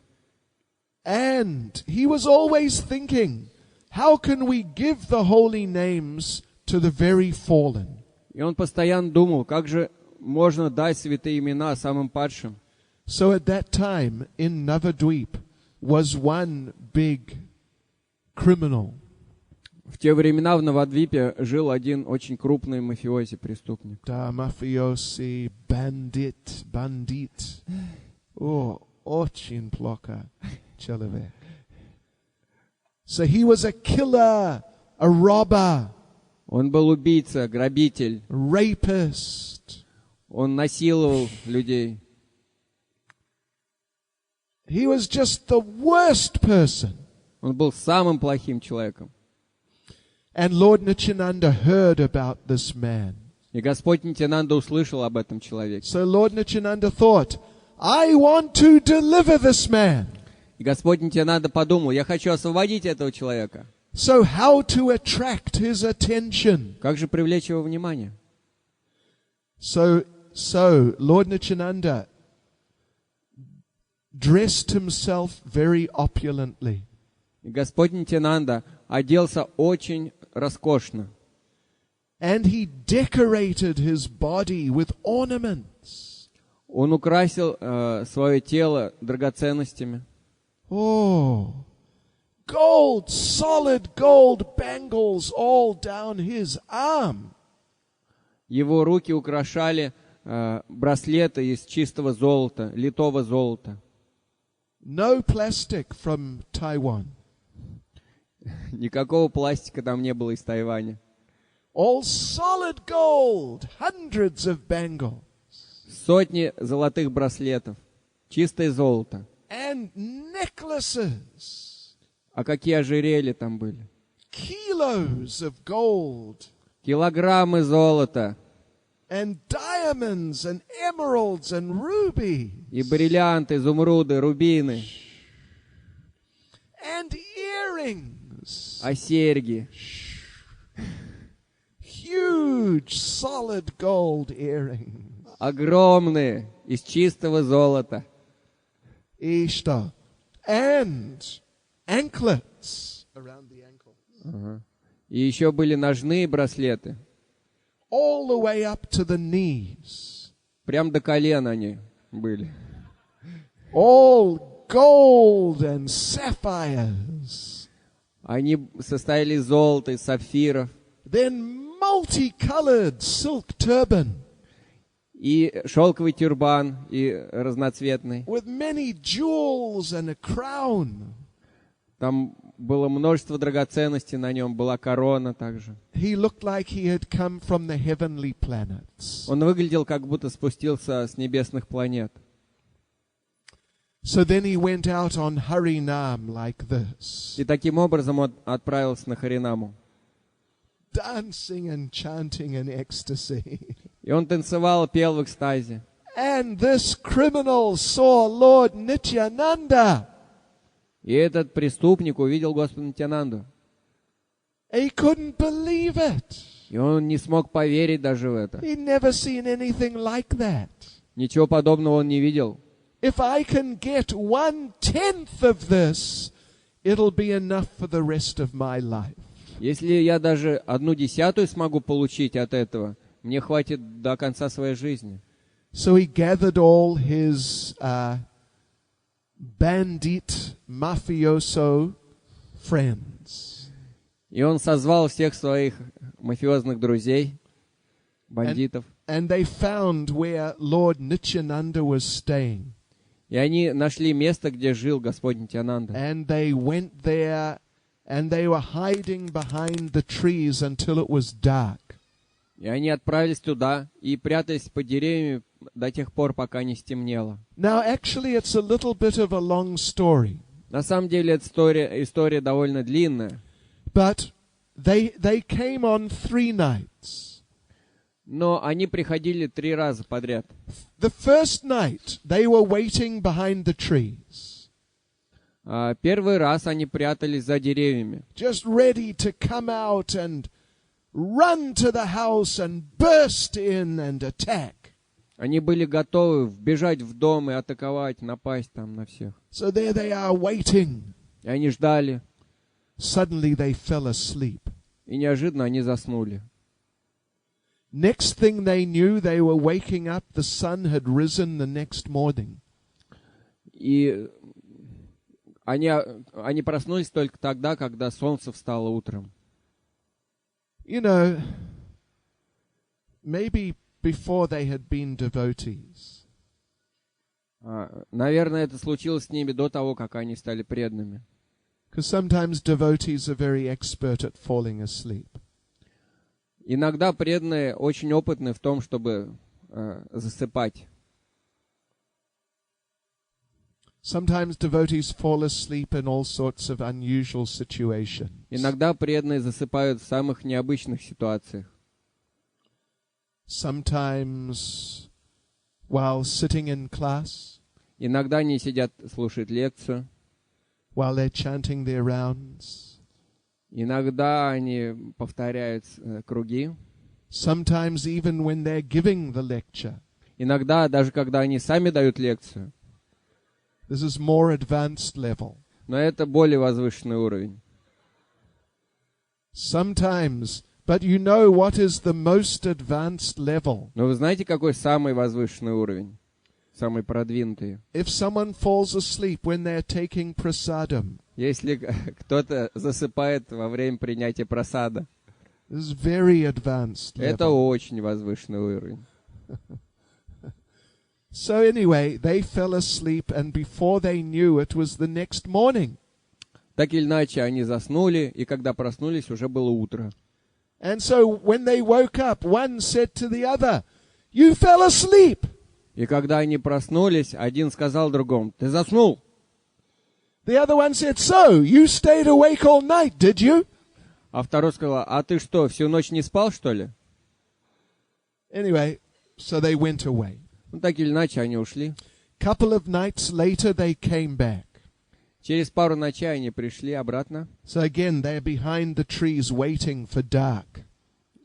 And he was always thinking, how can we give the holy names to the very fallen? И он постоянно думал, как же можно дать святые имена самым падшим. So at that time in Navadvip was one big criminal. В те времена в Навадвипе жил один очень крупный мафиози, преступник. Da mafiosi, bandit. Oh, очень плохо человек. So he was a killer, a robber. Он был убийца, грабитель. Rapist. Он насиловал людей. He was just the worst person. Он был самым плохим человеком. And Lord Nityananda heard about this man. И Господь Нитьянанда услышал об этом человеке. So Lord Nityananda thought, I want to deliver this man. И Господь Нитьянанда подумал, я хочу освободить этого человека. So how to attract his attention? Как же привлечь его внимание? So Lord Nityananda dressed himself very opulently. И Господь Нитьянанда оделся очень роскошно. And he decorated his body with ornaments. Он украсил свое тело драгоценностями. Oh, gold, solid gold bangles all down his arm. Его руки украшали браслеты из чистого золота, литого золота. No plastic from Taiwan. Никакого пластика там не было из Тайваня. All solid gold, hundreds of bangles. Сотни золотых браслетов, чистое золото. And necklaces. А какие ожерелья там были? kilos of gold. Килограммы золота. And diamonds and emeralds and rubies. И бриллианты, изумруды, рубины. And earrings. А серьги. Huge solid gold earrings. Огромные, из чистого золота. Ishta. And anklets around the ankle. И еще были ножные браслеты. All the way up to the knees. Прям до колен они были. All gold and sapphires. Они состояли из золота, из сапфиров. Then multicolored silk turban. И шелковый тюрбан, и разноцветный. With many jewels and a crown. Там было множество драгоценностей на нем, была корона также. He looked like he had come from the heavenly planets. Он выглядел, как будто спустился с небесных планет. So then he went out on Harinam like this. И таким образом он отправился на Харинаму. Dancing and chanting in ecstasy. И он танцевал, пел в экстазе. And this criminal saw Lord Nityananda. И этот преступник увидел Господа Нитьянанду. He couldn't believe it. И он не смог поверить даже в это. He'd never seen anything like that. Ничего подобного он не видел. If I can get 1/10 of this, it'll be enough for the rest of my life. Если я даже 1/10 смогу получить от этого, мне хватит до конца своей жизни. So he gathered all his bandit, mafioso friends. И он созвал всех своих мафиозных друзей, бандитов. And they found where Lord Nityananda was staying. И они нашли место, где жил Господь Нитьянанда. And they went there and they were hiding behind the trees until it was dark. И они отправились туда и прятались под деревьями до тех пор, пока не стемнело. Now, actually, it's a little bit of a long story. На самом деле, эта история довольно длинная. But they came on 3 nights. Но они приходили 3 раза подряд. The first night, they were waiting behind the trees. Первый раз они прятались за деревьями. Just ready to come out and run to the house and burst in and attack. Они были готовы вбежать в дом и атаковать, напасть там на всех. So there they are waiting. И они ждали. Suddenly they fell asleep. И неожиданно они заснули. Next thing they knew, they were waking up. The sun had risen the next morning. И они проснулись только тогда, когда солнце встало утром. You know, maybe before they had been devotees. Наверное, это случилось с ними до того, как они стали преданными. Because sometimes devotees are very expert at falling asleep. Иногда преданные очень опытны в том, чтобы засыпать. Sometimes devotees fall asleep in all sorts of unusual situations. Иногда преданные засыпают в самых необычных ситуациях. Sometimes while sitting in class. Иногда они сидят, слушают лекцию. While they're chanting their rounds. Иногда они повторяют круги. Sometimes even when they're giving the lecture. Иногда, даже когда они сами дают лекцию. This is more advanced level. Но это более возвышенный уровень. Sometimes, but you know what is the most advanced level? Но вы знаете, какой самый возвышенный уровень? Самый продвинутый. If someone falls asleep when they're taking prasadam. Если кто-то засыпает во время принятия прасада. This is very advanced level. Это очень возвышенный уровень. So anyway, they fell asleep, and before they knew, it was the next morning. Так или иначе, они заснули, и когда проснулись, уже было утро. And so when they woke up, one said to the other, "You fell asleep." И когда они проснулись, один сказал другому: "Ты заснул?" The other one said, "So, you stayed awake all night, did you?" А второй сказал: а ты что, всю ночь не спал, что ли? Anyway, so they went away. Ну, так или иначе, они ушли. Couple of nights later, they came back. Через пару ночей они пришли обратно. So again, they're behind the trees waiting for dark.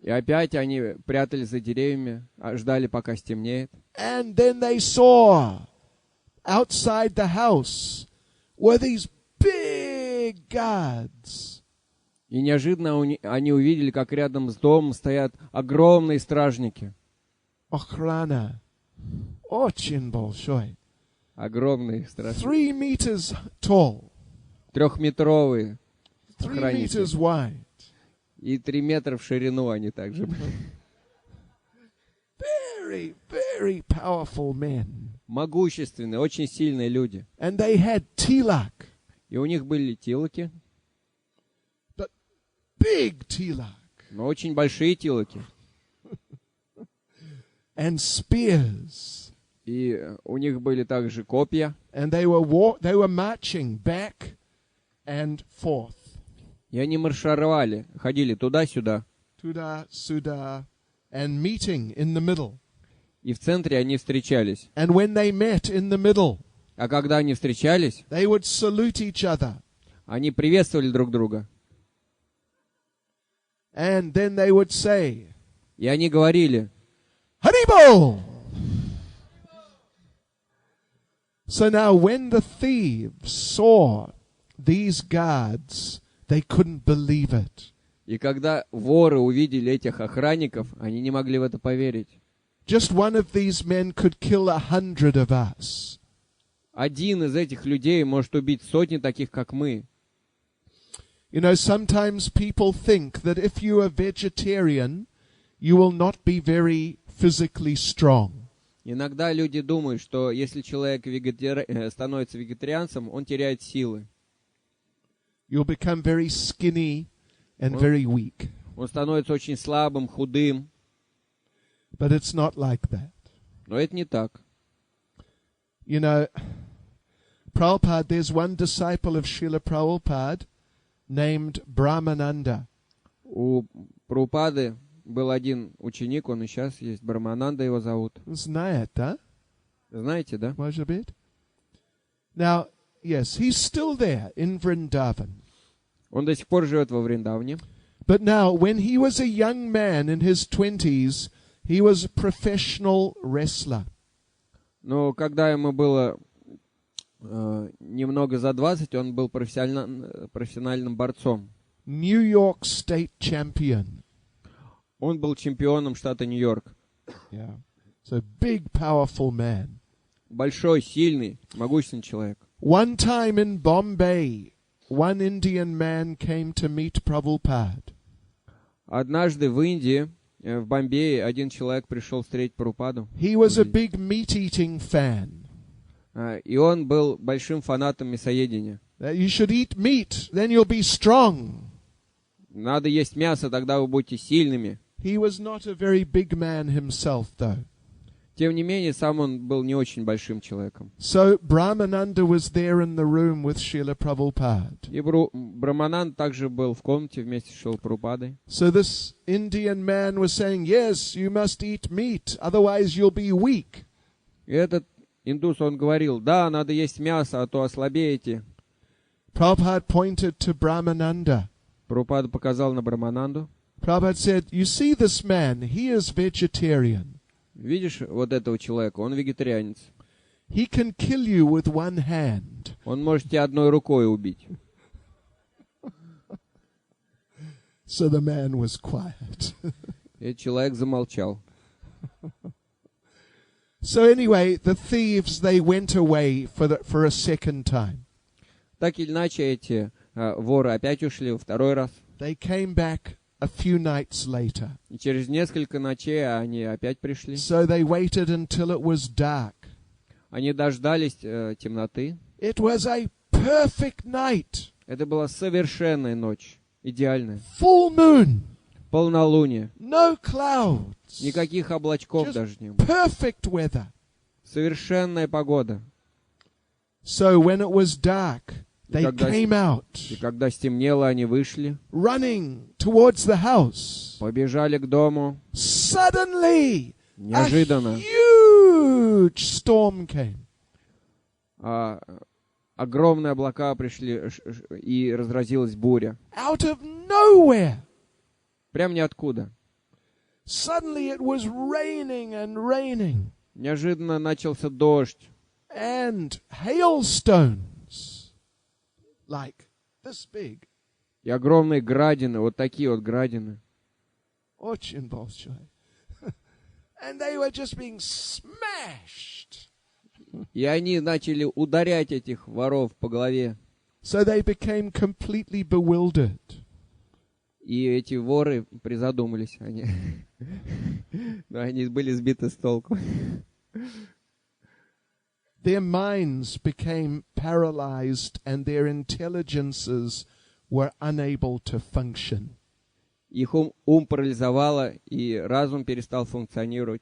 И опять они прятались за деревьями, ждали, пока стемнеет. And then they saw outside the house were these big guards. И неожиданно они увидели, как рядом с домом стоят огромные стражники. Охрана. Очень большой. Огромные стражники. 3 meters tall. 3-метровые 3 охранники. meters wide. И 3 метра в ширину они также были. Very, very powerful men. Могущественные, очень сильные люди. And they had tilak. И у них были тилоки, But big tilak. но очень большие тилоки. And spears. И у них были также копья. And they were marching back and forth. И они маршировали, ходили туда-сюда. Tuda, Suda, and meeting in the middle. И в центре они встречались. And when they met in the middle, А когда они встречались, they would salute each other. они приветствовали друг друга. And then they would say, И они говорили: Haribol! So now when the thieves saw these guards, they couldn't believe it. И когда воры увидели этих охранников, они не могли в это поверить. Just one of these men could kill 100 of us. Один из этих людей может убить сотни таких, как мы. You know, sometimes people think that if you are vegetarian, you will not be very physically strong. Иногда люди думают, что если человек становится вегетарианцем, он теряет силы. You'll become very skinny and very weak. Он становится очень слабым, худым. But it's not like that. Но это не так. You know, Prabhupada, there's one disciple of Srila Prabhupada named Brahmananda. У Прабхупады был один ученик, он и сейчас есть, Брахмананда его зовут. Знает, да? Знаете, да? Может быть? Now, yes, he's still there in Vrindavan. Он до сих пор живет во Вриндавне. But now, when he was a young man in his 20s, he was a professional wrestler. Но когда ему было немного за 20, он был профессиональным борцом. New York State champion. Он был чемпионом штата Нью-Йорк. Yeah. So big, powerful man. Большой, сильный, могущественный человек. One time in Bombay, one Indian man came to meet Prabhupada. Однажды в Индии, в Бомбее, один человек пришел встретить Прабхупаду. He was a big meat-eating fan. И он был большим фанатом мясоедения. You should eat meat, then you'll be strong. Надо есть мясо, тогда вы будете сильными. He was not a very big man himself, though. Тем не менее, сам он был не очень большим человеком. So Brahmananda was there in the room with Srila Prabhupada. И Брахмананд также был в комнате вместе с Шрилой Прабхупадой. So this Indian man was saying, yes, you must eat meat, otherwise you'll be weak. И этот индус, он говорил: да, надо есть мясо, а то ослабеете. Prabhupada pointed to Brahmananda. Прабхупада показал на Брахмананду. Prabhupada said, you see this man, he is vegetarian. Видишь вот этого человека, он вегетарианец. He can kill you with one hand. Он может тебя одной рукой убить. So the man was quiet. И человек замолчал. So anyway, the thieves, they went away for a second time. Так или иначе, эти воры опять ушли во второй раз. They came back a few nights later. И через несколько ночей они опять пришли. So they waited until it was dark. Они дождались темноты. It was a perfect night. Это была совершенная ночь, идеальная. Full moon. Полнолуние. No clouds. Никаких облачков Just даже не было. perfect weather. Совершенная погода. So when it was dark, They came out, И когда стемнело, они вышли, running towards the house. побежали к дому. Suddenly, a Неожиданно huge storm came. огромные облака пришли, и разразилась буря. Out of nowhere. Прям ниоткуда. Suddenly it was raining and raining. Неожиданно начался дождь. And hailstones, like this big. И огромные градины, вот такие вот градины. Очень большой. And they were just being smashed. И они начали ударять этих воров по голове. So they became completely bewildered. И эти воры призадумались. Они были сбиты с толку. Their minds became paralyzed and their intelligences were unable to function. Их ум парализовало, и разум перестал функционировать.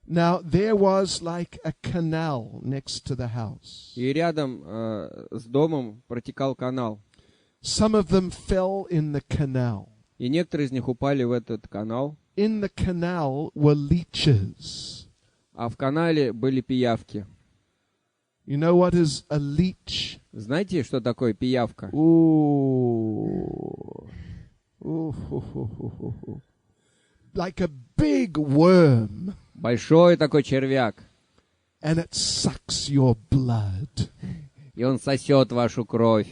Now there was like a canal next to the house. И рядом с домом протекал канал. Some of them fell in the canal. И некоторые из них упали в этот канал. In the canal were leeches. А в канале были пиявки. You know what is a leech? Знаете, что такое пиявка? Ooh. Like a big worm. Большой такой червяк. And it sucks your blood. И он сосет вашу кровь.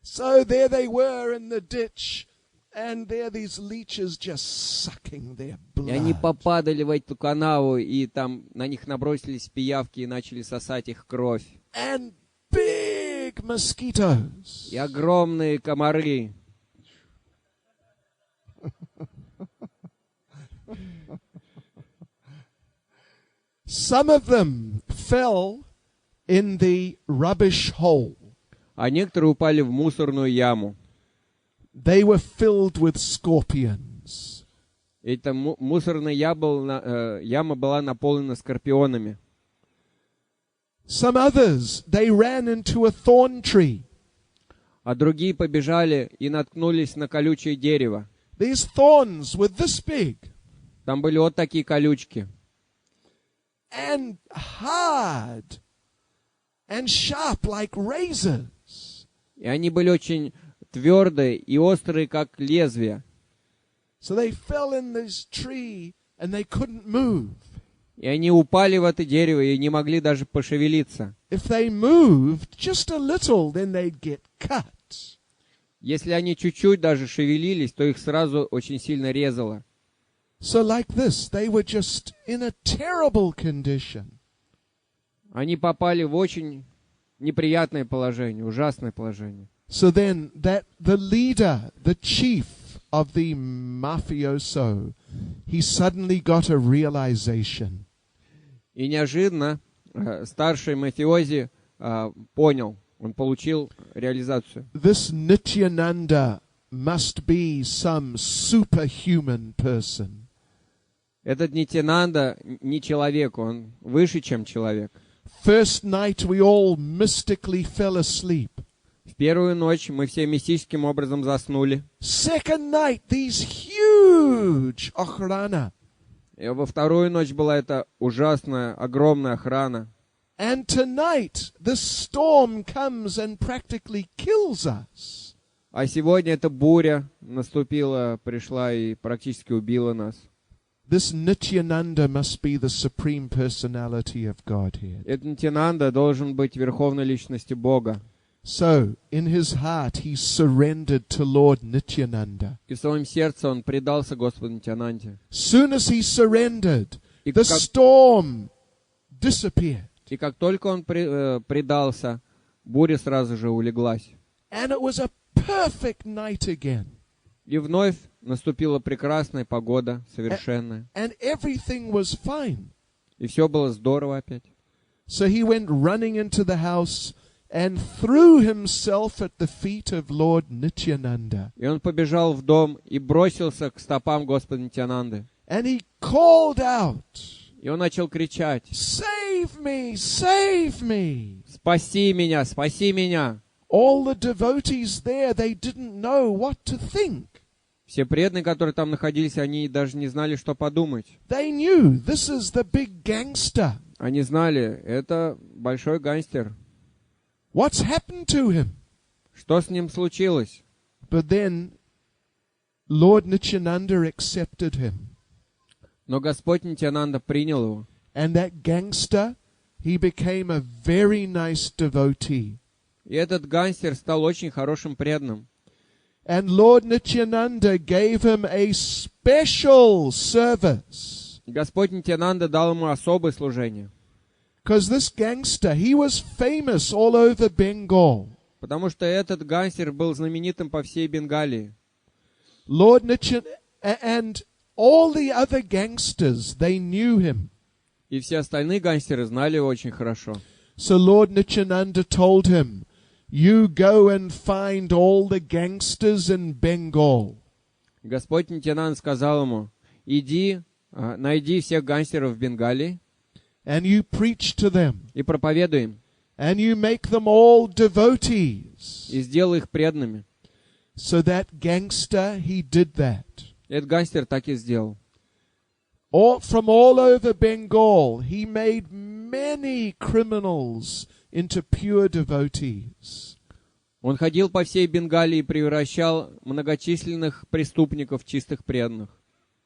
So there they were in the ditch, and there these leeches just sucking their blood. И они попадали в эту канаву, и там на них набросились пиявки и начали сосать их кровь. And big mosquitoes. И огромные комары. Some of them fell in the rubbish hole. А некоторые упали в мусорную яму. They were filled with scorpions. Эта мусорная яма была наполнена скорпионами. Some others, they ran into a thorn tree. А другие побежали и наткнулись на колючее дерево. These thorns were this big. Там были вот такие колючки. And hard. And sharp like razors. И они были очень твердые и острые, как лезвия. So they fell in this tree and they couldn't move. И они упали в это дерево и не могли даже пошевелиться. If they moved just a little, then they'd get cut. Если они чуть-чуть даже шевелились, то их сразу очень сильно резало. So like this, they were just in a terrible condition. Они попали в очень неприятное положение, ужасное положение. So then the leader, the chief of the mafioso, he suddenly got a realization. И неожиданно старший мафиози понял, он получил реализацию. This Nityananda must be some superhuman person. Этот Нитьянанда не человек, он выше, чем человек. First night we all mystically fell asleep. В первую ночь мы все мистическим образом заснули. Second night, these huge охрана. И во вторую ночь была эта ужасная, огромная охрана. And tonight, the storm comes and practically kills us. А сегодня эта буря наступила, пришла и практически убила нас. This Nityananda must be the supreme personality of Godhead. Этот Нитьянанда должен быть верховной личностью Бога. So, in his heart, he surrendered to Lord Nityananda. И в своем сердце он предался Господу Нитьянанде. Soon as he surrendered, the storm disappeared. И как только он предался, буря сразу же улеглась. And it was a perfect night again. И вновь наступила прекрасная погода, совершенная. And everything was fine. И все было здорово опять. So he went running into the house and threw himself at the feet of Lord Nityananda. И он побежал в дом и бросился к стопам Господа Нитьянанды. And he called out, И он начал кричать: "Save me! Save me!" «Спаси меня, спаси меня!» All the devotees there, they didn't know what to think. Все преданные, которые там находились, они даже не знали, что подумать. They knew this is the big gangster. Они знали, это большой гангстер. What's happened to him? Что с ним случилось? But then Lord Nityananda accepted him. Но Господь Нитьянанда принял его. And that gangster, he became a very nice devotee. И этот гангстер стал очень хорошим преданным. And Lord Nityananda gave him a special service. Господь Нитьянанда дал ему особое служение. Because this gangster, he was famous all over Bengal. Потому что этот гангстер был знаменитым по всей Бенгалии. Lord Nityananda and all the other gangsters, they knew him. И все остальные гангстеры знали его очень хорошо. So Lord Nityananda told him, you go and find all the gangsters in Bengal. Господь Нитьянанда сказал ему, иди, найди всех гангстеров в Бенгалии And you preach to them. и проповедуй им. And you make them all devotees. И сделай их преданными. So that gangster, he did that. Этот гангстер так и сделал. From all over Bengal, he made many criminals into pure devotees. Он ходил по всей Бенгалии и превращал многочисленных преступников в чистых преданных.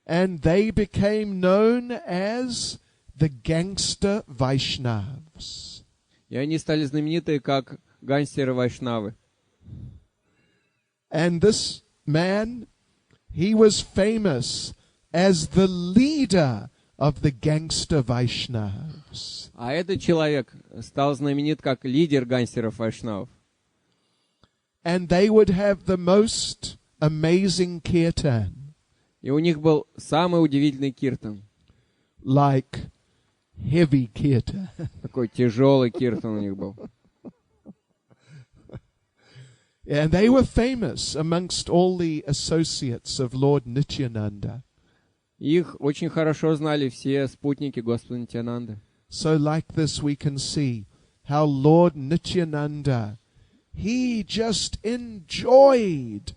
And they became known as the gangster Vaishnavas. И они стали знамениты как гангстеры Вайшнавы. And this man, he was famous as the leader of the gangster Vaishnavas. А этот человек стал знаменит как лидер гангстеров Вайшнавов. And they would have the most amazing kirtan. И у них был самый удивительный киртан. Like heavy kirtan. Такой тяжелый киртан у них был. And they were famous amongst all the associates of Lord Nityananda. Их очень хорошо знали все спутники Господа Нитьянанды. So like this we can see how Lord Nityananda, he just enjoyed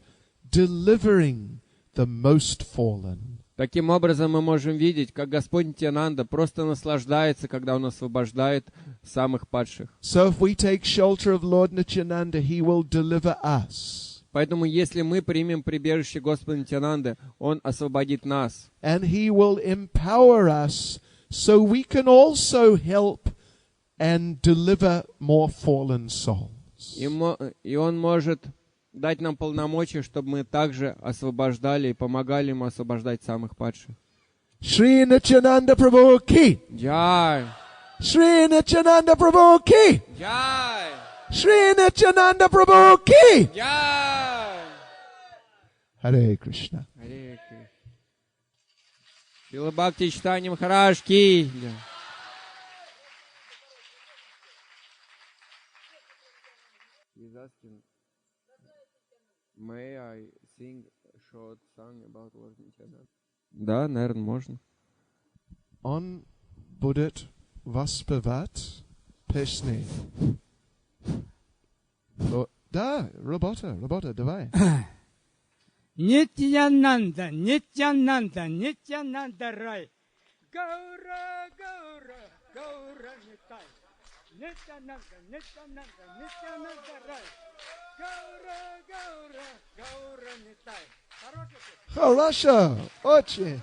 delivering the most fallen. Таким образом мы можем видеть, как Господь Нитьянанда просто наслаждается, когда Он освобождает самых падших. So if we take shelter of Lord Nityananda, he will deliver us. Поэтому если мы примем прибежище Господа Нитьянанды, Он освободит нас. And he will empower us so we can also help and deliver more fallen souls. И Он может дать нам полномочия, чтобы мы также освобождали и помогали Ему освобождать самых падших. Shri Nityananda Prabhu ki! Джай! Shri Nityananda Prabhu ki! Джай! Shri Nityananda Prabhu ki! Джай! Hare Krishna. Харе Кришна. Шрила Бхакти Чайтанья Махарадж ки! May I sing a short song about Lord Nityananda? Да, наверное, можно. On будет воспевать песни. Да, работа, давай. Нитьянанда, Нитьянанда, Нитьянанда рай. Гаура, Гаура, Гаура Нитай. Нитьянанда, Нитьянанда, Нитьянанда рай. Гаура, Гаура, Гаура Нитай. Хорошо, очень.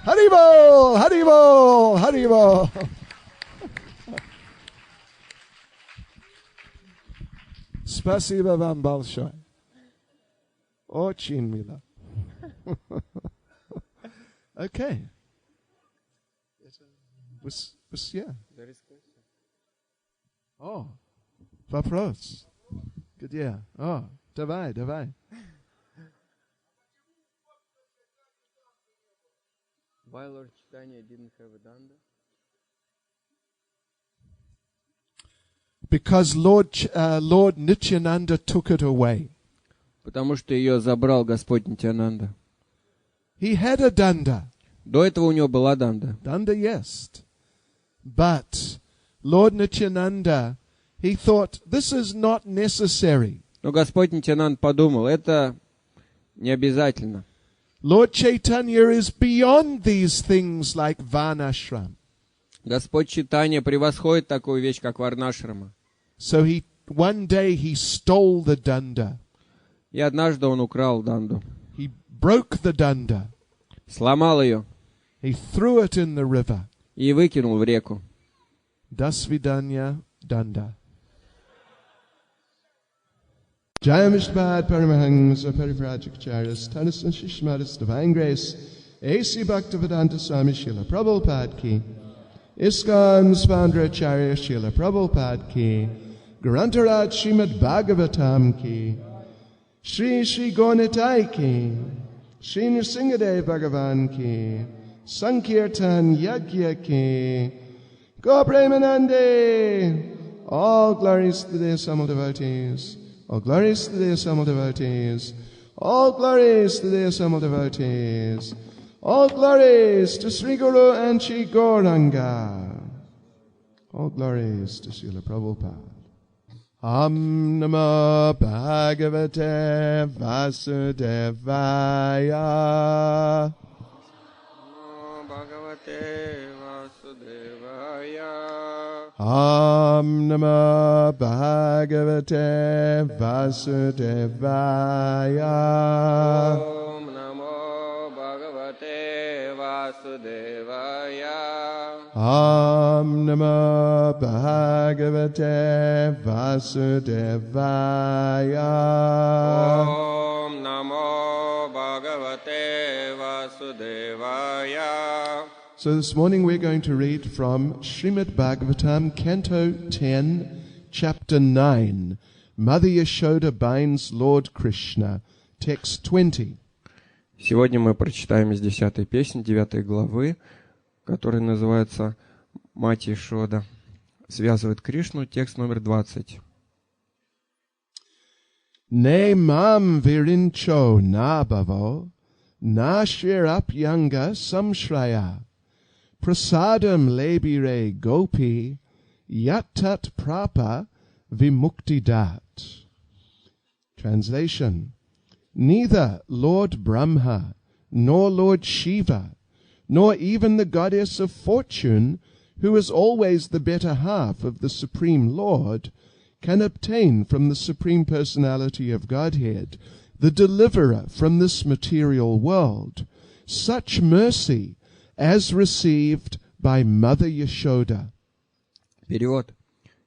Харибол, Харибол, Харибол. Спасибо вам большое. Очень мило. Okay. Yeah. Oh, вопрос. Где? Oh, давай. Why Lord Chaitanya didn't have a danda? Because Lord Nityananda took it away. Потому что ее забрал Господь Нитьянанда. He had a danda. До этого у него была данда. Danda, yes. But Lord Nityananda, he thought, this is not necessary. Но Господь Нитьянанд подумал, это не обязательно. Lord Chaitanya is beyond these things like varnashram. Господь Чайтанья превосходит такую вещь, как варнашрама. So one day he stole the danda. И однажды он украл данду. He broke the danda. Сломал ее. He threw it in the river. И выкинул в реку. Dasvidanya danda. Jayamishbad Paramahansa Parivrajakacharyas Tanis and Shishmatis Divine Grace A.C. Bhaktivedanta Swami Srila Prabhupada Ki ISKCON Svandracharya Srila Prabhupada Ki Garantaraj Srimad Bhagavatam Ki Shri Shri Gaunitai Ki Shri Nrsingadev Bhagavan Ki Sankirtan Yagya Ki Go Premanande. All glories to the assembled devotees. All glories to the assembled devotees. All glories to the assembled devotees. All glories to Sri Guru and Sri Gauranga. All glories to Srila Prabhupada. Namo Bhagavate Vasudevaya. Namo Bhagavate Vasudevaya. Namo Bhagavate Vasudevaya. Om Namo Bhagavate Vasudevaya. Namo Bhagavate Vasudevaya. Om Namo Bhagavate Vasudevaya. So this morning we're going to read from Srimad Bhagavatam, Canto 10, Chapter 9, Mother Yashoda binds Lord Krishna, Text 20. Сегодня мы прочитаем из 10-й песни, 9 главы, которая называется «Мать Яшода связывает Кришну», текст номер 20. Ne mam virincho na bhavo, na shrirapyanga samshraya, prasadam labire gopi, yattat prapa vimuktidat. Translation. Neither Lord Brahma, nor Lord Shiva, nor even the goddess of fortune, who is always the better half of the Supreme Lord, can obtain from the Supreme Personality of Godhead, the deliverer from this material world, such mercy as received by Mother Yashoda. Перевод.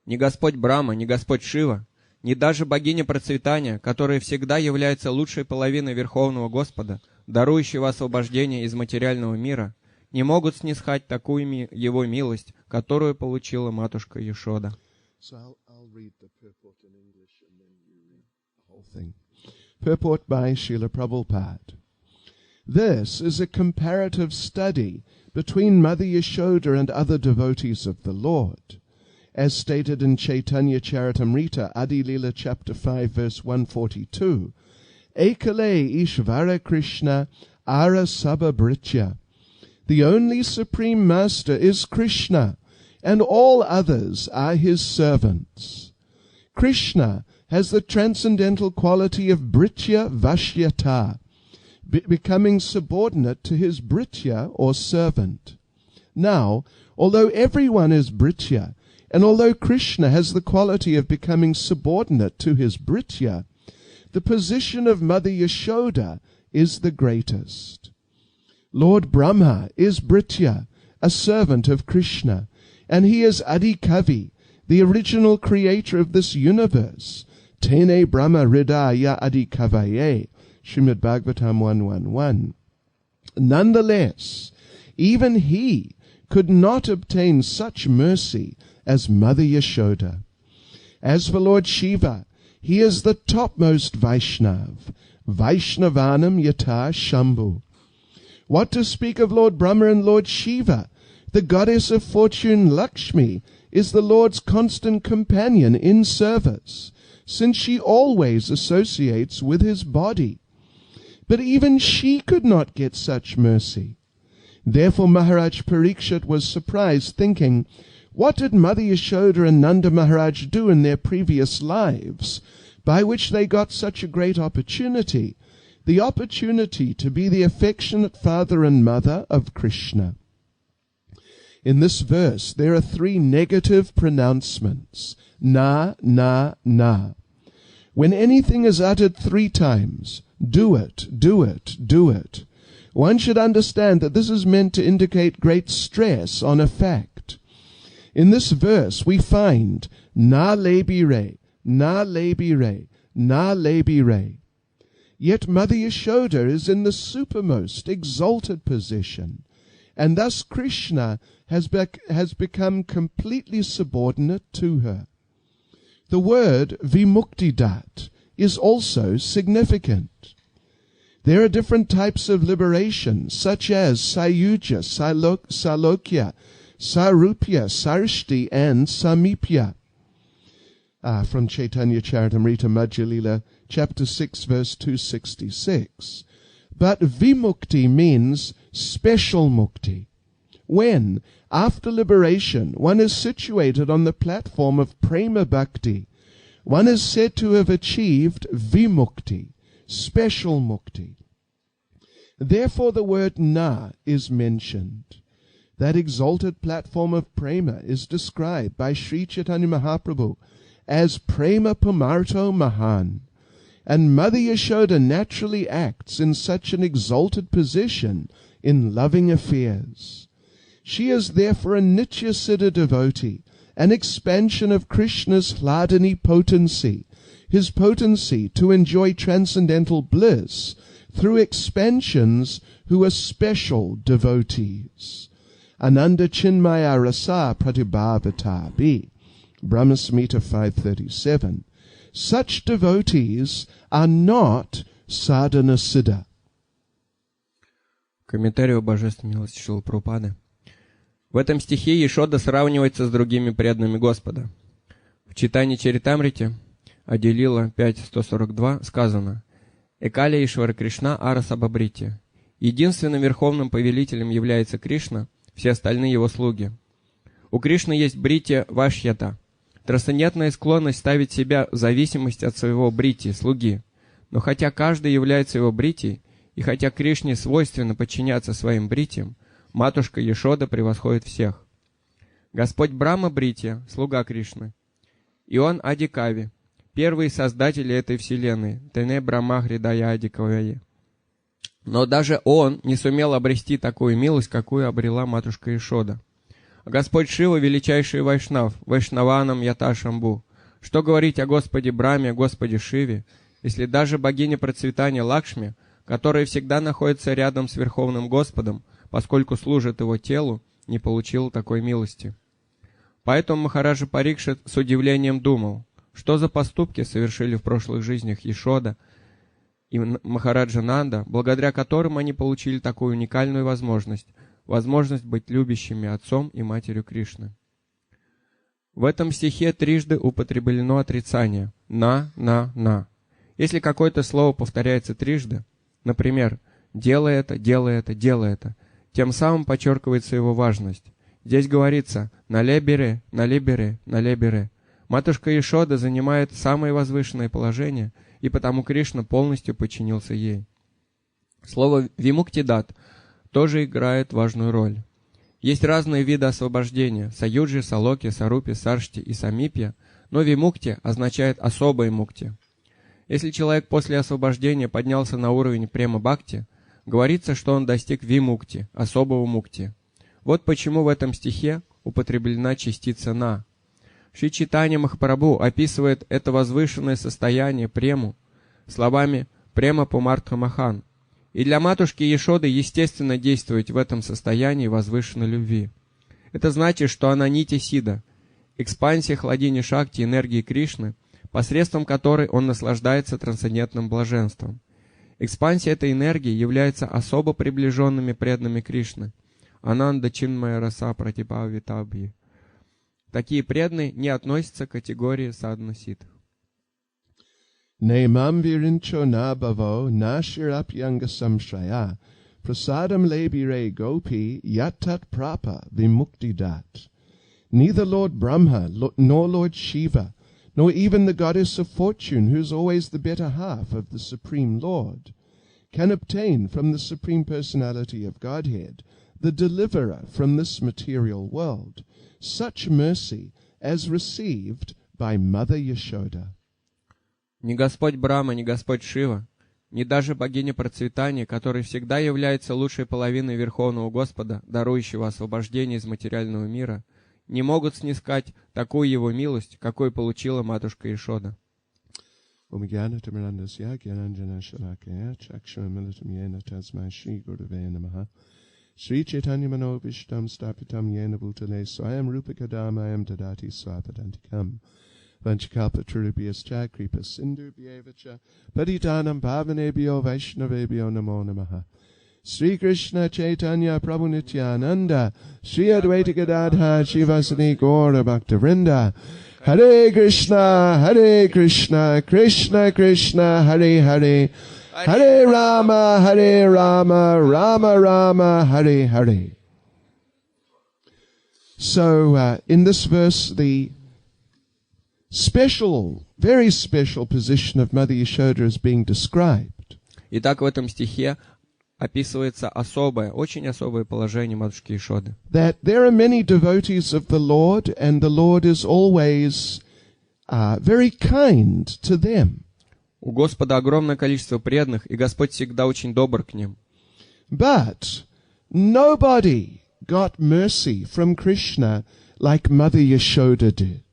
Ни Господь Брахма, ни Господь Шива, ни даже богиня процветания, которая всегда является лучшей половиной Верховного Господа, дарующего освобождение из материального мира, не могут снисхать такую его милость, которую получила матушка Яшода. So I'll read the purport in English and then you read the whole thing. Purport by Srila Prabhupada. This is a comparative study between Mother Yashoda and other devotees of the Lord. As stated in Chaitanya Charitamrita, Adi Lila chapter 5 verse 142, Ekale Ishvara Krishna Ara Sababritya. The only Supreme Master is Krishna, and all others are his servants. Krishna has the transcendental quality of Britya Vashyata, becoming subordinate to his Britya or servant. Now, although everyone is Britya, and although Krishna has the quality of becoming subordinate to his Britya, the position of Mother Yashoda is the greatest. Lord Brahma is Britya, a servant of Krishna, and he is Adi Kavi, the original creator of this universe. Tene Brahma Hridaya Adi Kavaye, Srimad Bhagavatam 111. Nonetheless, even he could not obtain such mercy as Mother Yashoda. As for Lord Shiva, he is the topmost Vaishnav, Vaishnavanam Yata Shambhu. What to speak of Lord Brahma and Lord Shiva? The goddess of fortune Lakshmi is the Lord's constant companion in service, since she always associates with his body. But even she could not get such mercy. Therefore Maharaj Parikshit was surprised, thinking, What did Mother Yashoda and Nanda Maharaj do in their previous lives, by which they got such a great opportunity? The opportunity to be the affectionate father and mother of Krishna. In this verse, there are 3 negative pronouncements. Na, na, na. When anything is uttered 3 times, do it, do it, do it, one should understand that this is meant to indicate great stress on a fact. In this verse, we find na lebire, na lebire, na lebire. Yet Mother Yashoda is in the supermost exalted position, and thus Krishna has become completely subordinate to her. The word vimuktidat is also significant. There are different types of liberation, such as sayuja, salokya, sarupya, sarishti, and samipya. From Chaitanya Charitamrita Madhya Lila, chapter 6, verse 266. But vimukti means special mukti. When, after liberation, one is situated on the platform of prema bhakti, one is said to have achieved vimukti, special mukti. Therefore the word na is mentioned. That exalted platform of prema is described by Sri Chaitanya Mahaprabhu as prema pumarto mahan, and Mother Yashoda naturally acts in such an exalted position in loving affairs. She is therefore a Nityasiddha devotee, an expansion of Krishna's Hladini potency, his potency to enjoy transcendental bliss through expansions who are special devotees. Ananda Chinmaya Rasa Pratibhavata B. Brahma Samhita 537. Such devotees are not sadhana siddha. Комментарий о божественной милости Шрилы Прабхупады. В этом стихе Яшода сравнивается с другими преданными Господа. В Чайтанья Чаритамрите, Адилила 5.142 сказано: «Экаля Ишвара Кришна Арасабабрити». Единственным верховным повелителем является Кришна, все остальные его слуги. У Кришны есть бритья вашьята, трансцендентная склонность ставить себя в зависимость от своего брити, слуги. Но хотя каждый является его бритьей, и хотя Кришне свойственно подчиняться своим бритьям, матушка Яшода превосходит всех. Господь Брахма Бритья, слуга Кришны, и он Адикави, первый создатель этой вселенной, Тене Брахма Хридая Адикавае. Но даже он не сумел обрести такую милость, какую обрела матушка Яшода. А Господь Шива — величайший Вайшнав, Вайшнаванам Яташамбу. Что говорить о Господе Брахме, о Господе Шиве, если даже богиня процветания Лакшми, которая всегда находится рядом с Верховным Господом, поскольку служит его телу, не получила такой милости. Поэтому Махараджа Парикшит с удивлением думал, что за поступки совершили в прошлых жизнях Яшода и Махараджа Нанда, благодаря которым они получили такую уникальную возможность быть любящими отцом и матерью Кришны. В этом стихе трижды употреблено отрицание «на». Если какое-то слово повторяется трижды, например, «делай это», «делай это», «делай это», тем самым подчеркивается его важность. Здесь говорится «налебере», «налебере», «налебере». Матушка Яшода занимает самое возвышенное положение, и потому Кришна полностью подчинился ей. Слово «вимуктидат» тоже играет важную роль. Есть разные виды освобождения – саюджи, салоки, сарупи, саршти и самипья, но вимукти означает особые мукти. Если человек после освобождения поднялся на уровень према-бхакти, говорится, что он достиг вимукти, особого мукти. Вот почему в этом стихе употреблена частица «на». Шри Чайтанья Махапрабху описывает это возвышенное состояние прему словами «према пумартха махан». И для матушки Яшоды естественно действовать в этом состоянии возвышенной любви. Это значит, что она нитья-сидха, экспансия хладини шакти энергии Кришны, посредством которой он наслаждается трансцендентным блаженством. Экспансия этой энергии является особо приближенными преданными Кришны. Ананда Чинмая Раса Пратипавитабхи. Такие преданные не относятся к категории садхана-сидх. Nemam virincho na bhavo na shirapyanga samshaya prasadam lebire gopi yatat prapa vimuktidat. neither Lord Brahma, nor Lord Shiva, nor even the goddess of fortune, who is always the better half of the Supreme Lord, can obtain from the Supreme Personality of Godhead, the deliverer from this material world, such mercy as received by Mother Yashoda. Ни Господь Брахма, ни Господь Шива, ни даже богиня процветания, которая всегда является лучшей половиной Верховного Господа, дарующего освобождение из материального мира, не могут снискать такую его милость, какой получила матушка Йашода. Sri Chaitanya Mano Vishtam Stapitam Yena Bhutale Swayam Rupakadamayam Tadati Swapadantikam Vanchakalpa Trurubhyascha Kripa Sindhu Bhyevacha Paditanam Bhavanebhyo Vaishnavebhyo Namo Namaha Sri Krishna Chaitanya Prabhu Nityananda Sri Advaita Gadadha Shivasani Gaura Bhaktavrinda Hare Krishna Krishna Krishna Hare Hare Hare Rama, Rama Rama, Hare Hare. So, in this verse, the special, very special position of Mother Yashoda is being described. Итак, в этом стихе описывается особое, очень особое положение матушки Йашоды. That there are many devotees of the Lord, and the Lord is always very kind to them. У Господа огромное количество преданных, и Господь всегда очень добр к ним. But nobody got mercy from Krishna like Mother Yashoda did.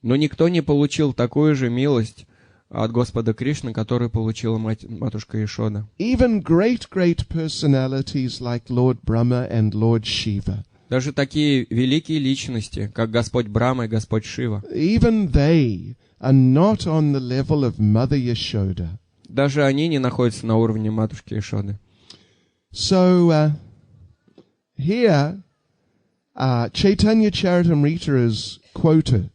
Но никто не получил такую же милость от Господа Кришны, которую получила матушка Йашода. Even great personalities like Lord Brahma and Lord Shiva. Даже такие великие личности, как Господь Брахма и Господь Шива. Even they are not on the level of Mother Yashoda. Даже они не находятся на уровне матушки Йашоды. So here Chaitanya Charitamrita is quoted.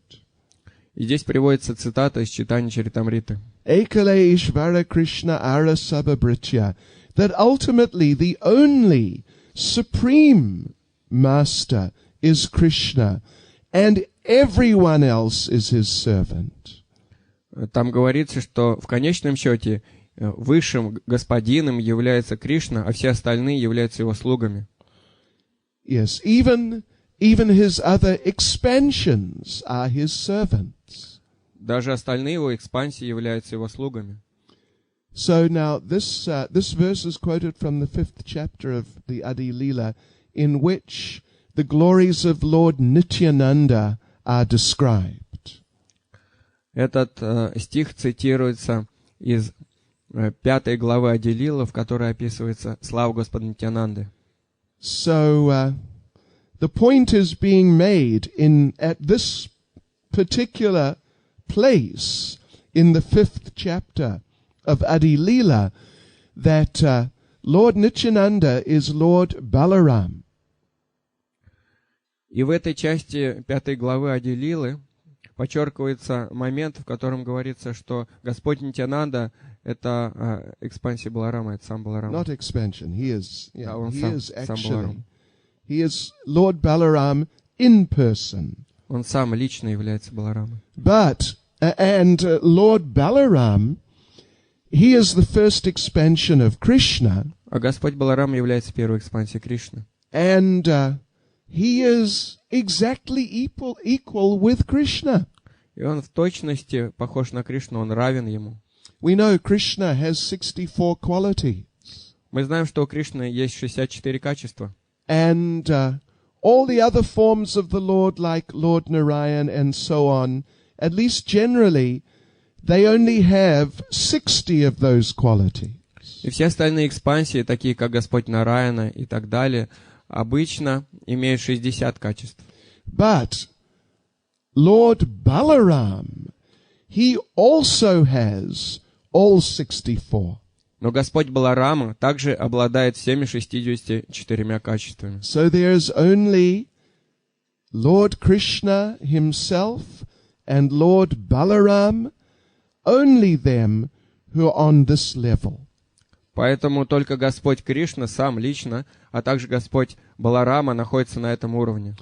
И здесь приводится цитата из Чайтанья Чаритамриты. Ekale Ishvara Krishna Ara Sabhabritya, that ultimately the only supreme master is Krishna, and everyone else is his servant. Там говорится, что в конечном счете высшим господином является Кришна, а все остальные являются его слугами. Yes, even his other expansions are his servants. Даже остальные его экспансии являются его слугами. So now this verse is quoted from the 5th chapter of the Adi Leela, in which the glories of Lord Nityananda are described. Этот стих цитируется из 5 главы Ади Лила, в которой описывается слава Господа Нитьянанды. So the point is being made at this particular place in the 5th chapter of Adi Leela that Lord Nityananda is Lord Balaram. И в этой части 5 главы Ади Лилы подчеркивается момент, в котором говорится, что Господь Нитьянанда — это экспансия Баларама, это сам Баларам. Not expansion. He is сам Баларам. He is Lord Balaram in person. Он сам лично является Баларамом. But Lord Balaram, he is the first expansion of Krishna. А Господь Баларам является первой экспансией Кришны. And he is exactly equal with Krishna. И он в точности похож на Кришну, он равен ему. We know Krishna has 64 qualities. Мы знаем, что у Кришны есть 64 качества. And all the other forms of the Lord, like Lord Narayan and so on, at least generally, they only have 60 of those qualities. И все остальные экспансии, такие как Господь Нараяна и так далее, обычно имеют 60 качеств. But Lord Balaram, he also has all 64. Но Господь Баларама также обладает всеми 64 качествами. So there's only Lord Krishna himself and Lord Balaram, only them who are on this level. Поэтому только Господь Кришна сам лично, а также Господь Баларама находятся на этом уровне.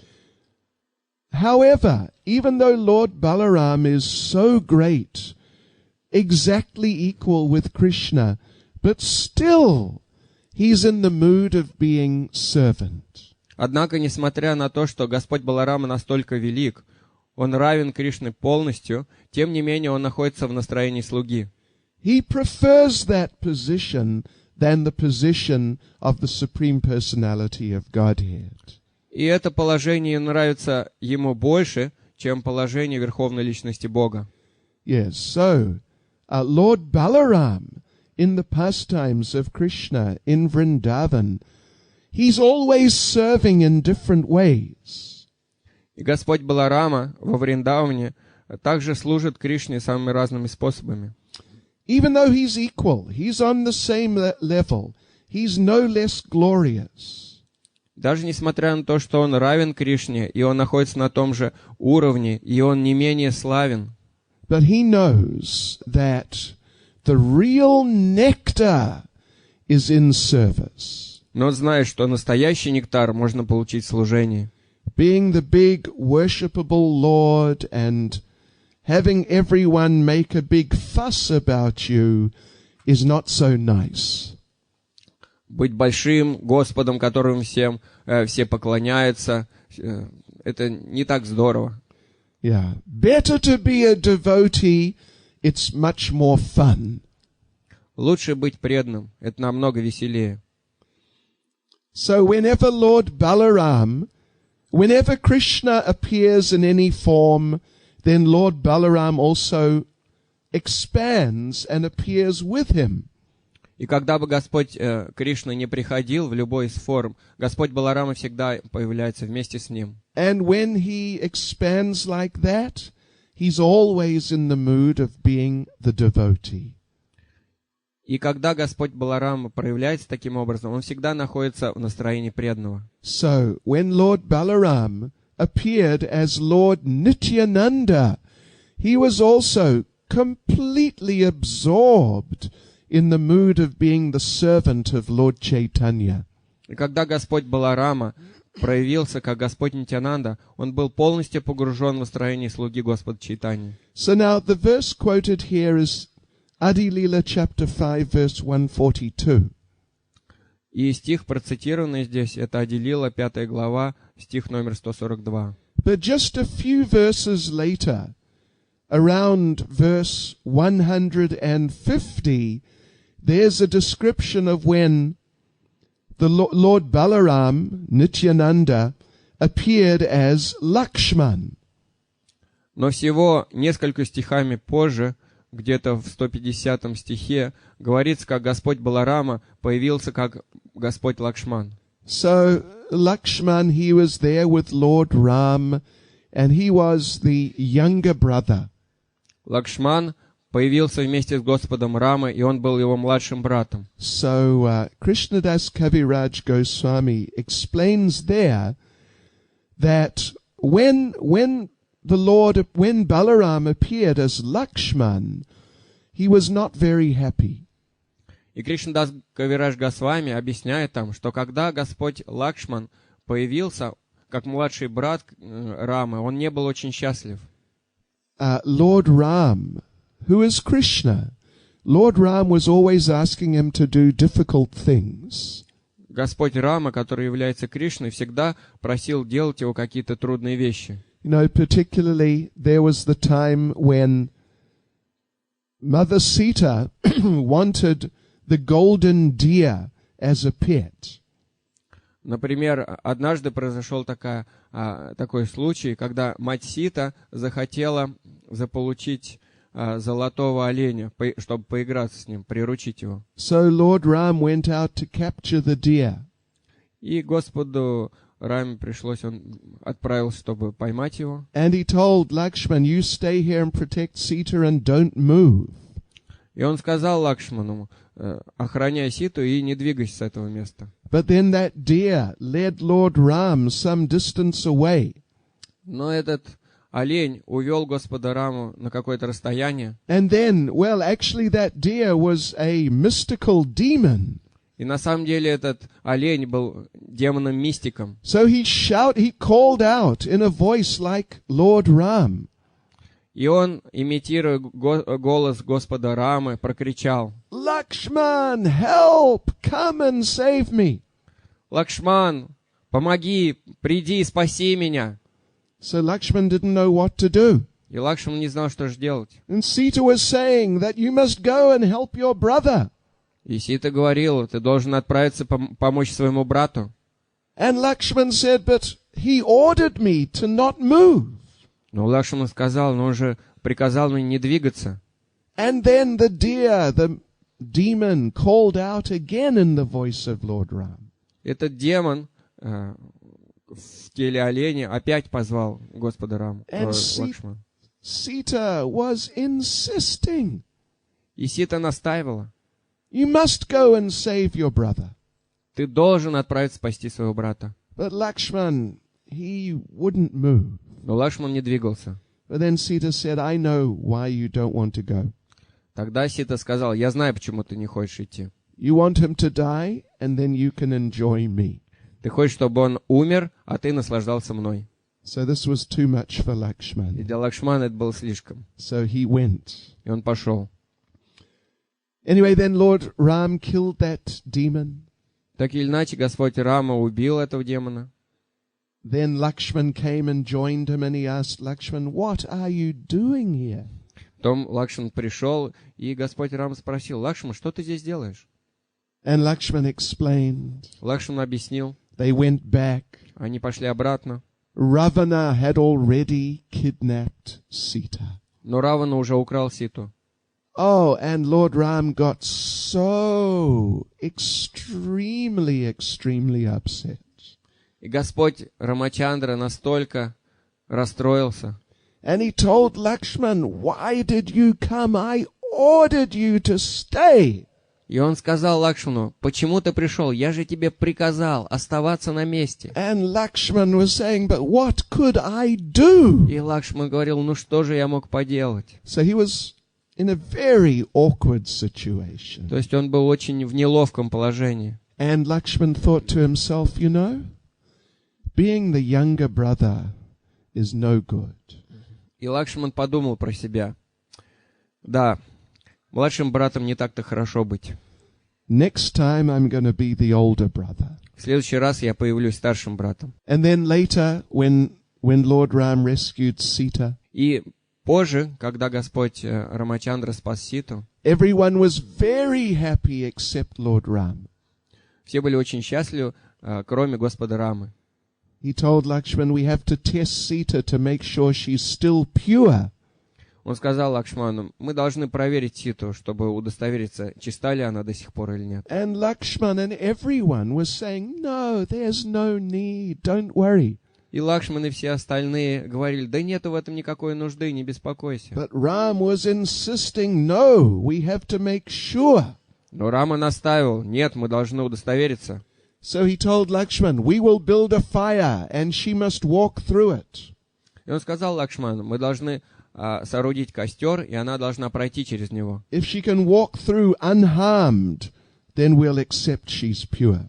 However, even though Lord Balaram is so great, exactly equal with Krishna, but still he's in the mood of being servant. Однако, несмотря на то, что Господь Баларама настолько велик, он равен Кришне полностью, тем не менее он находится в настроении слуги. He prefers that position than the position of the Supreme Personality of Godhead. И это положение нравится ему больше, чем положение Верховной Личности Бога. Yes, so Lord Balaram, in the pastimes of Krishna in Vrindavan, he's always serving in different ways. И Господь Баларама во Вриндаване также служит Кришне самыми разными способами. Even though he's equal, he's on the same level, he's no less glorious. Даже несмотря на то, что он равен Кришне, и он находится на том же уровне, и он не менее славен. But he knows that the real nectar is in service. Но он знает, что настоящий нектар можно получить в служении. Being the big worshipable Lord and having everyone make a big fuss about you is not so nice. Быть большим Господом, которым все поклоняются, это не так здорово. Yeah. Better to be a devotee, it's much more fun. Лучше быть преданным, это намного веселее. So whenever Lord Balaram, whenever Krishna appears in any form, then Lord Balaram also expands and appears with him. И когда бы Господь Кришна не приходил в любой из форм, Господь Баларама всегда появляется вместе с ним. And when he expands like that, he's always in the mood of being the devotee. И когда Господь Баларама проявляется таким образом, он всегда находится в настроении преданного. So, when Lord Balaram appeared as Lord Nityananda, he was also completely absorbed in the mood of being the servant of Lord Chaitanya. И когда Господь Баларама проявился как Господь Нитьянанда, он был полностью погружен в настроение слуги Господа Чайтаньи. So now the verse quoted here is Adi Lila chapter 5 verse 142. И стих, процитированный здесь, это Ади Лила, 5 глава, стих номер 142. But just a few verses later, around verse 150, there's a description of when the Lord Balaram, Nityananda, appeared as Lakshman. Но всего несколько стихами позже, где-то в 150 стихе, говорится, как Господь Баларама появился как Господь Лакшман. So Lakshman, he was there with Lord Ram, and he was the younger brother. Лакшман появился вместе с Господом Рамой, и он был его младшим братом. So Krishnadas Kaviraj Goswami explains there that when Balaram appeared as Lakshman, he was not very happy. И Кришнадас Кавирадж Госвами объясняет там, что когда Господь Лакшман появился как младший брат Рамы, он не был очень счастлив. Lord Ram, who is Krishna, Lord Ram was always asking him to do difficult things. Господь Рама, который является Кришной, всегда просил делать его какие-то трудные вещи. You know, particularly there was the time when Mother Sita wanted the golden deer as a pet. Например, однажды произошел такой случай, когда мать Сита захотела заполучить золотого оленя, чтобы поиграться с ним, приручить его. So Lord Ram went out to capture the deer. И Господу Раме пришлось, он отправился, чтобы поймать его. And he told Lakshman, you stay here and protect Sita and don't move. И он сказал Лакшману, охраняй Ситу и не двигайся с этого места. But then that deer led Lord Ram some distance away. Но этот олень увел Господа Раму на какое-то расстояние. And then, well, actually that deer was a mystical demon. И на самом деле этот олень был демоном-мистиком. So he called out in a voice like Lord Ram. И он, имитируя голос Господа Рамы, прокричал: Lakshman, help! Come and save me. Лакшман, помоги, приди, спаси меня. So Lakshman didn't know what to do. И Лакшман не знал, что же делать. And Sita was saying that you must go and help your brother. И Сита говорил: ты должен отправиться помочь своему брату. And Lakshman said, but he ordered me to not move. Но Лакшман сказал: но он же приказал мне не двигаться. And then the demon called out again in the voice of Lord Ram. Этот демон в теле оленя опять позвал Господа Раму, Лакшмана. Sita was insisting. И Сита настаивала: You must go and save your brother. ты должен отправиться спасти своего брата. But Lakshman, he wouldn't move. Но Лакшман не двигался. But then Sita said, I know why you don't want to go. Тогда Сита сказал: я знаю, почему ты не хочешь идти. You want him to die, and then you can enjoy me. Ты хочешь, чтобы он умер, а ты наслаждался мной. So this was too much for И Lakshman. для Лакшмана это было слишком. So he went. И он пошел. Anyway, then Lord Ram killed that demon. Так или иначе, Господь Рама убил этого демона. Then Lakshman came and joined him, and he asked Lakshman, what are you doing here? Потом Лакшман пришел, и Господь Рама спросил: Лакшман, что ты здесь делаешь? And Lakshman explained. Лакшман объяснил. They went back. Они пошли обратно. Ravana had already kidnapped Sita. Но Равана уже украл Ситу. Oh, and Lord Ram got so extremely upset. И Господь Рамачандра настолько расстроился. And he told Lakshman, why did you come? I ordered you to stay. И он сказал Лакшману: почему ты пришел? Я же тебе приказал оставаться на месте. And Lakshman was saying, but what could I do? И Лакшман говорил: ну что же я мог поделать? So he was in a very awkward situation. То есть он был очень в неловком положении. And Lakshman thought to himself, you know, being the younger brother is no good. И Лакшман подумал про себя: да, младшим братом не так-то хорошо быть. Next time I'm going to be the older brother. В следующий раз я появлюсь старшим братом. And then later, when Lord Ram rescued Sita, И позже, когда Господь Рамачандра спас Ситу, everyone was very happy except Lord Ram. все были очень счастливы, кроме Господа Рамы. He told Lakshman, we have to test Sita to make sure she's still pure. Он сказал Лакшману: мы должны проверить Ситу, чтобы удостовериться, чиста ли она до сих пор или нет. And Lakshman and everyone was saying, no, there's no need, don't worry. И Лакшман и все остальные говорили: да нету в этом никакой нужды, не беспокойся. But Ram was insisting, no, we have to make sure. Но Рама настаивал: нет, мы должны удостовериться. So he told Lakshman, we will build a fire and she must walk through it. И он сказал Лакшману: мы должны соорудить костер, и она должна пройти через него. If she can walk through unharmed, then we'll accept she's pure.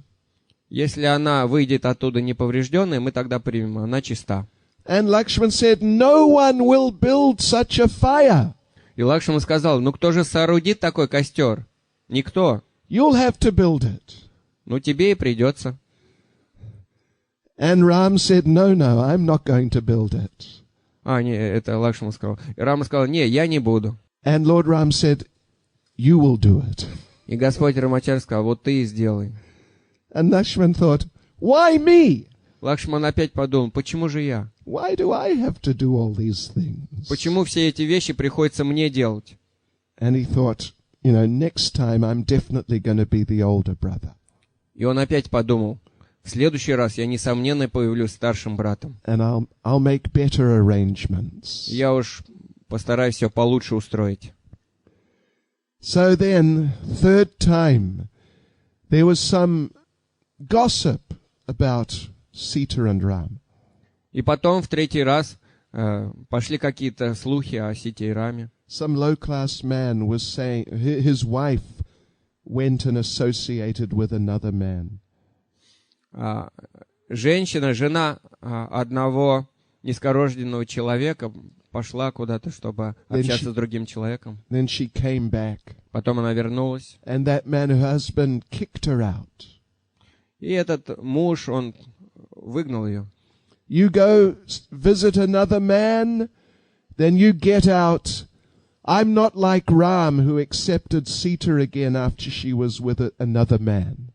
Если она выйдет оттуда неповрежденной, мы тогда примем, она чиста. And Lakshman said, no one will build such a fire. И Лакшман сказал: ну кто же соорудит такой костер? Никто. You'll have to build it. Ну тебе и придется. And Ram said, no, I'm not going to build it. Не, это Лакшман сказал. И Рама сказал: не, я не буду. And Lord Ram said, you will do it. И Господь Рамачандра сказал: вот ты и сделай. And Lakshman thought, why me? Лакшман опять подумал: почему же я? Why do I have to do all these things? Почему все эти вещи приходится мне делать? And he thought, you know, next time I'm definitely going to be the older brother. И он опять подумал: в следующий раз я, несомненно, появлюсь старшим братом. And I'll make better arrangements. Я уж постараюсь все получше устроить. So then, third time, there was some gossip about Sita and Ram. И потом, в третий раз, пошли какие-то слухи о Сите и Раме. Some low-class man was saying, his wife went and associated with another man. Женщина, жена одного низкорожденного человека, пошла куда-то, чтобы общаться с другим человеком. Then she came back. Потом она вернулась. And that man, her husband, kicked her out. И этот муж, он выгнал ее. You go visit another man, then you get out. I'm not like Ram, who accepted Sita again after she was with another man.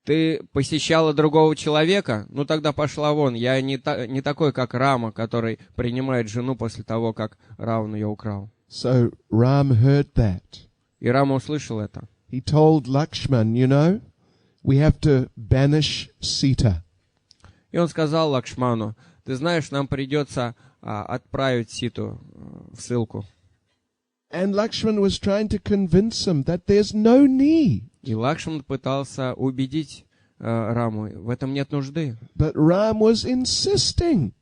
Ты посещала другого человека? Ну тогда пошла вон. Я не такой, как Рама, который принимает жену после того, как Раван ее украл. So Ram heard that. И Рама услышал это. He told Lakshman, you know, we have to banish Sita. И он сказал Лакшману, ты знаешь, нам придется отправить Ситу в ссылку. And Lakshman was trying to convince him that there's no need. И Лакшман пытался убедить Раму, в этом нет нужды. But Ram was insisting.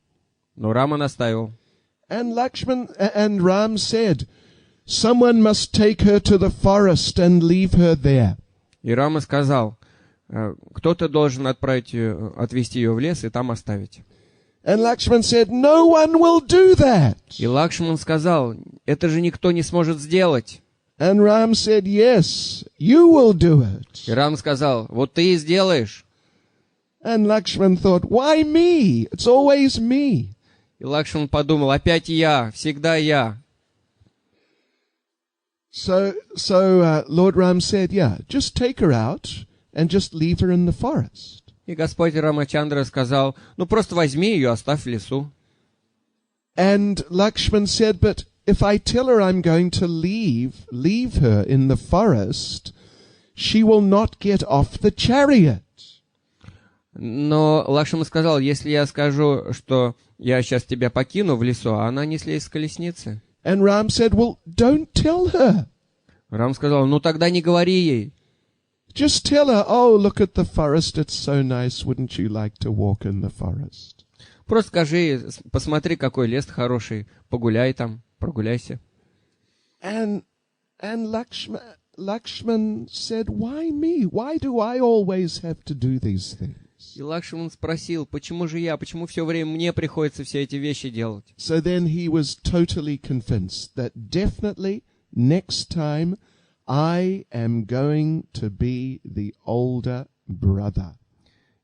Но Рама настаивал. And Ram said, someone must take her to the forest and leave her there. И Рама сказал, кто-то должен отвезти ее в лес и там оставить. And Lakshman said, no one will do that. И Лакшман сказал, это же никто не сможет сделать. And Ram said, yes, you will do it. И Рам сказал, вот ты и сделаешь. And Lakshman thought, why me? It's always me. И Лакшман подумал, опять я, всегда я. So Lord Ram said, yeah, just take her out and just leave her in the forest. И Господь Рамачандра сказал, ну просто возьми ее, оставь в лесу. And Lakshman said, but if I tell her I'm going to leave her in the forest, she will not get off the chariot. Но Лакшман сказал, если я скажу, что я сейчас тебя покину в лесу, она не слезет с колесницы. And Ram said, well, don't tell her. Рам сказал, ну тогда не говори ей. Just tell her, oh, look at the forest, it's so nice, wouldn't you like to walk in the forest? Просто скажи, посмотри, какой лес хороший, погуляй там, прогуляйся. And Lakshman said, why me? Why do I always have to do these things? И Лакшман спросил, почему же я, почему все время мне приходится все эти вещи делать? So then he was totally convinced that definitely next time I am going to be the older brother.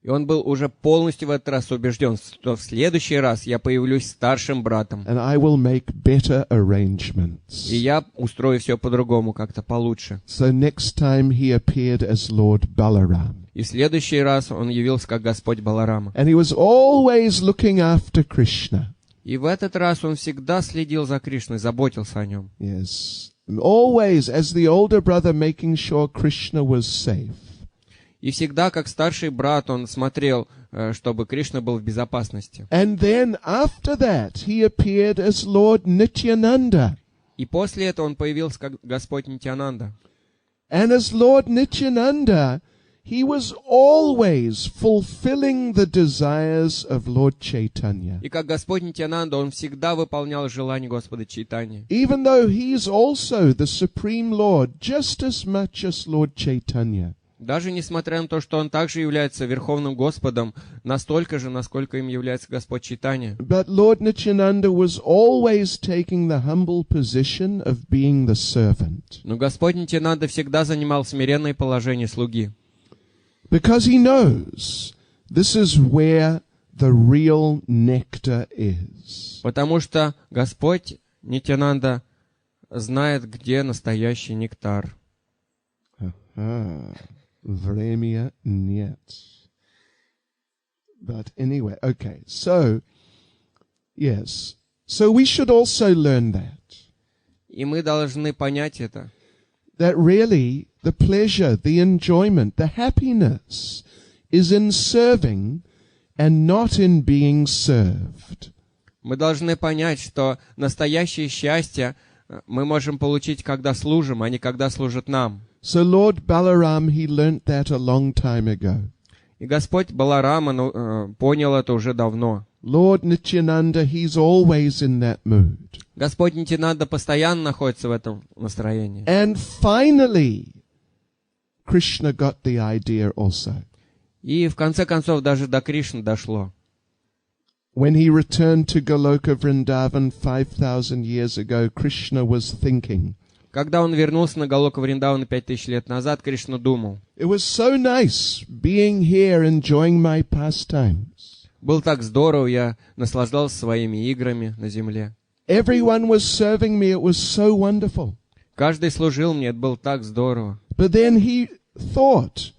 И он был уже полностью в этот раз убежден, что в следующий раз я появлюсь старшим братом. And I will make better arrangements. И я устрою все по-другому, как-то получше. So next time he appeared as Lord Balaram. И в следующий раз он явился как Господь Баларама. And he was always looking after Krishna. И в этот раз он всегда следил за Кришной, заботился о нем. Yes. Always, as the older brother, making sure Krishna was safe. И всегда, как старший брат, он смотрел, чтобы Кришна был в безопасности. And then after that, he appeared as Lord Nityananda. И после этого он появился как Господь Нитьянанда. And as Lord Nityananda, he was always fulfilling the desires of Lord Chaitanya. И как Господь Нитьянанда, он всегда выполнял желания Господа Чайтаньи. Even though he's also the Supreme Lord, just as much as Lord Chaitanya. Даже несмотря на то, что он также является Верховным Господом, настолько же, насколько им является Господь Чайтанья. But Lord Nityananda was always taking the humble position of being the servant. Но Господь Нитьянанда всегда занимал смиренное положение слуги. Because he knows this is where the real nectar is. Потому что Господь Нитьянанда знает, где настоящий нектар. Vremya нет. But anyway, okay. So, yes. So we should also learn that. И мы должны понять это. That really the pleasure, the enjoyment, the happiness is in serving and not in being served. Мы должны понять, что настоящее счастье мы можем получить, когда служим, а не когда служат нам. So Lord Balaram, he learnt that a long time ago. И Господь Баларама понял это уже давно. Lord Nityananda, he's always in that mood. Господь Нитьянанда постоянно находится в этом настроении. And finally, Krishna got the idea also. И в конце концов даже до Кришны дошло. When he returned to Goloka Vrindavan 5,000 years ago, Krishna was thinking. Когда он вернулся на Галока Вриндавана 5000 лет назад, Кришна думал: It was so nice being here, enjoying my pastimes. «Было так здорово, я наслаждался своими играми на земле. Everyone was serving me, it was so wonderful. Каждый служил мне, это было так здорово». But then he thought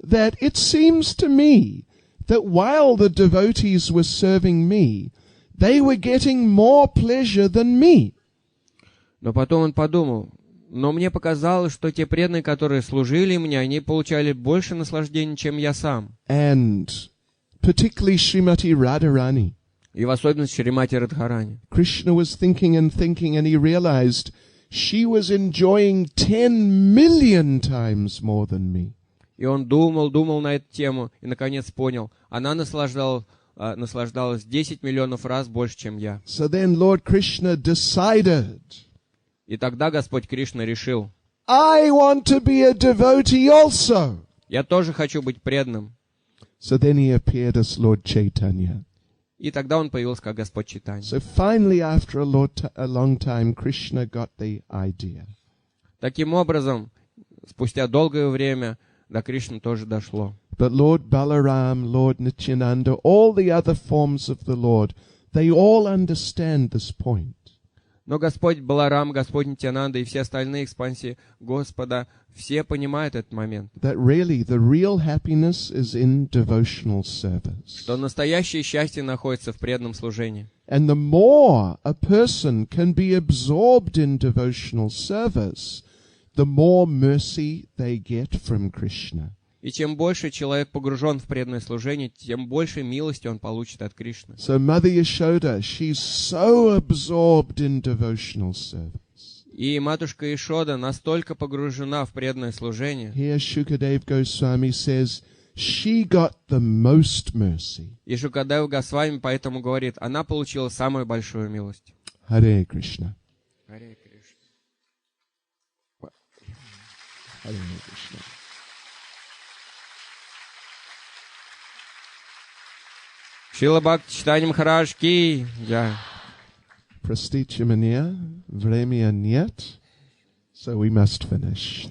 that it seems to me that while the devotees were serving me, they were getting more pleasure than me. Но потом он подумал: но мне показалось, что те преданные, которые служили мне, они получали больше наслаждения, чем я сам. And particularly Srimati Radharani. И в особенности Шримати Радхарани. Krishna was thinking, and he realized she was enjoying 10 million times more than me. И он думал на эту тему, и наконец понял, она наслаждалась 10 миллионов раз больше, чем я. So then Lord Krishna decided, И тогда Господь Кришна решил: I want to be a devotee also. я тоже хочу быть преданным. So then he appeared as Lord Chaitanya. И тогда он появился как Господь Чайтанья. So finally, after a long time, Krishna got the idea. Таким образом, спустя долгое время до Кришны тоже дошло. But Lord Balaram, Lord Nityananda, all the other forms of the Lord, they all understand this point. Но Господь Баларам, Господь Нитьянанды и все остальные экспансии Господа, все понимают этот момент. That really the real happiness is in devotional service. Что настоящее счастье находится в преданном служении. And the more a person can be absorbed in devotional service, the more mercy they get from Krishna. И чем больше человек погружен в преданное служение, тем больше милости он получит от Кришны. So Mother Yashoda, she's so absorbed in devotional service. И матушка Ишода настолько погружена в преданное служение. Here Shukadeva Goswami says, she got the most mercy. И Шукадев Госвами поэтому говорит, она получила самую большую милость. Харе Кришна. Харе Кришна. Харе Кришна. Шрила Бхакти Чайтанья Махарадж ки джай. Простите меня, времени нет, so we must finish.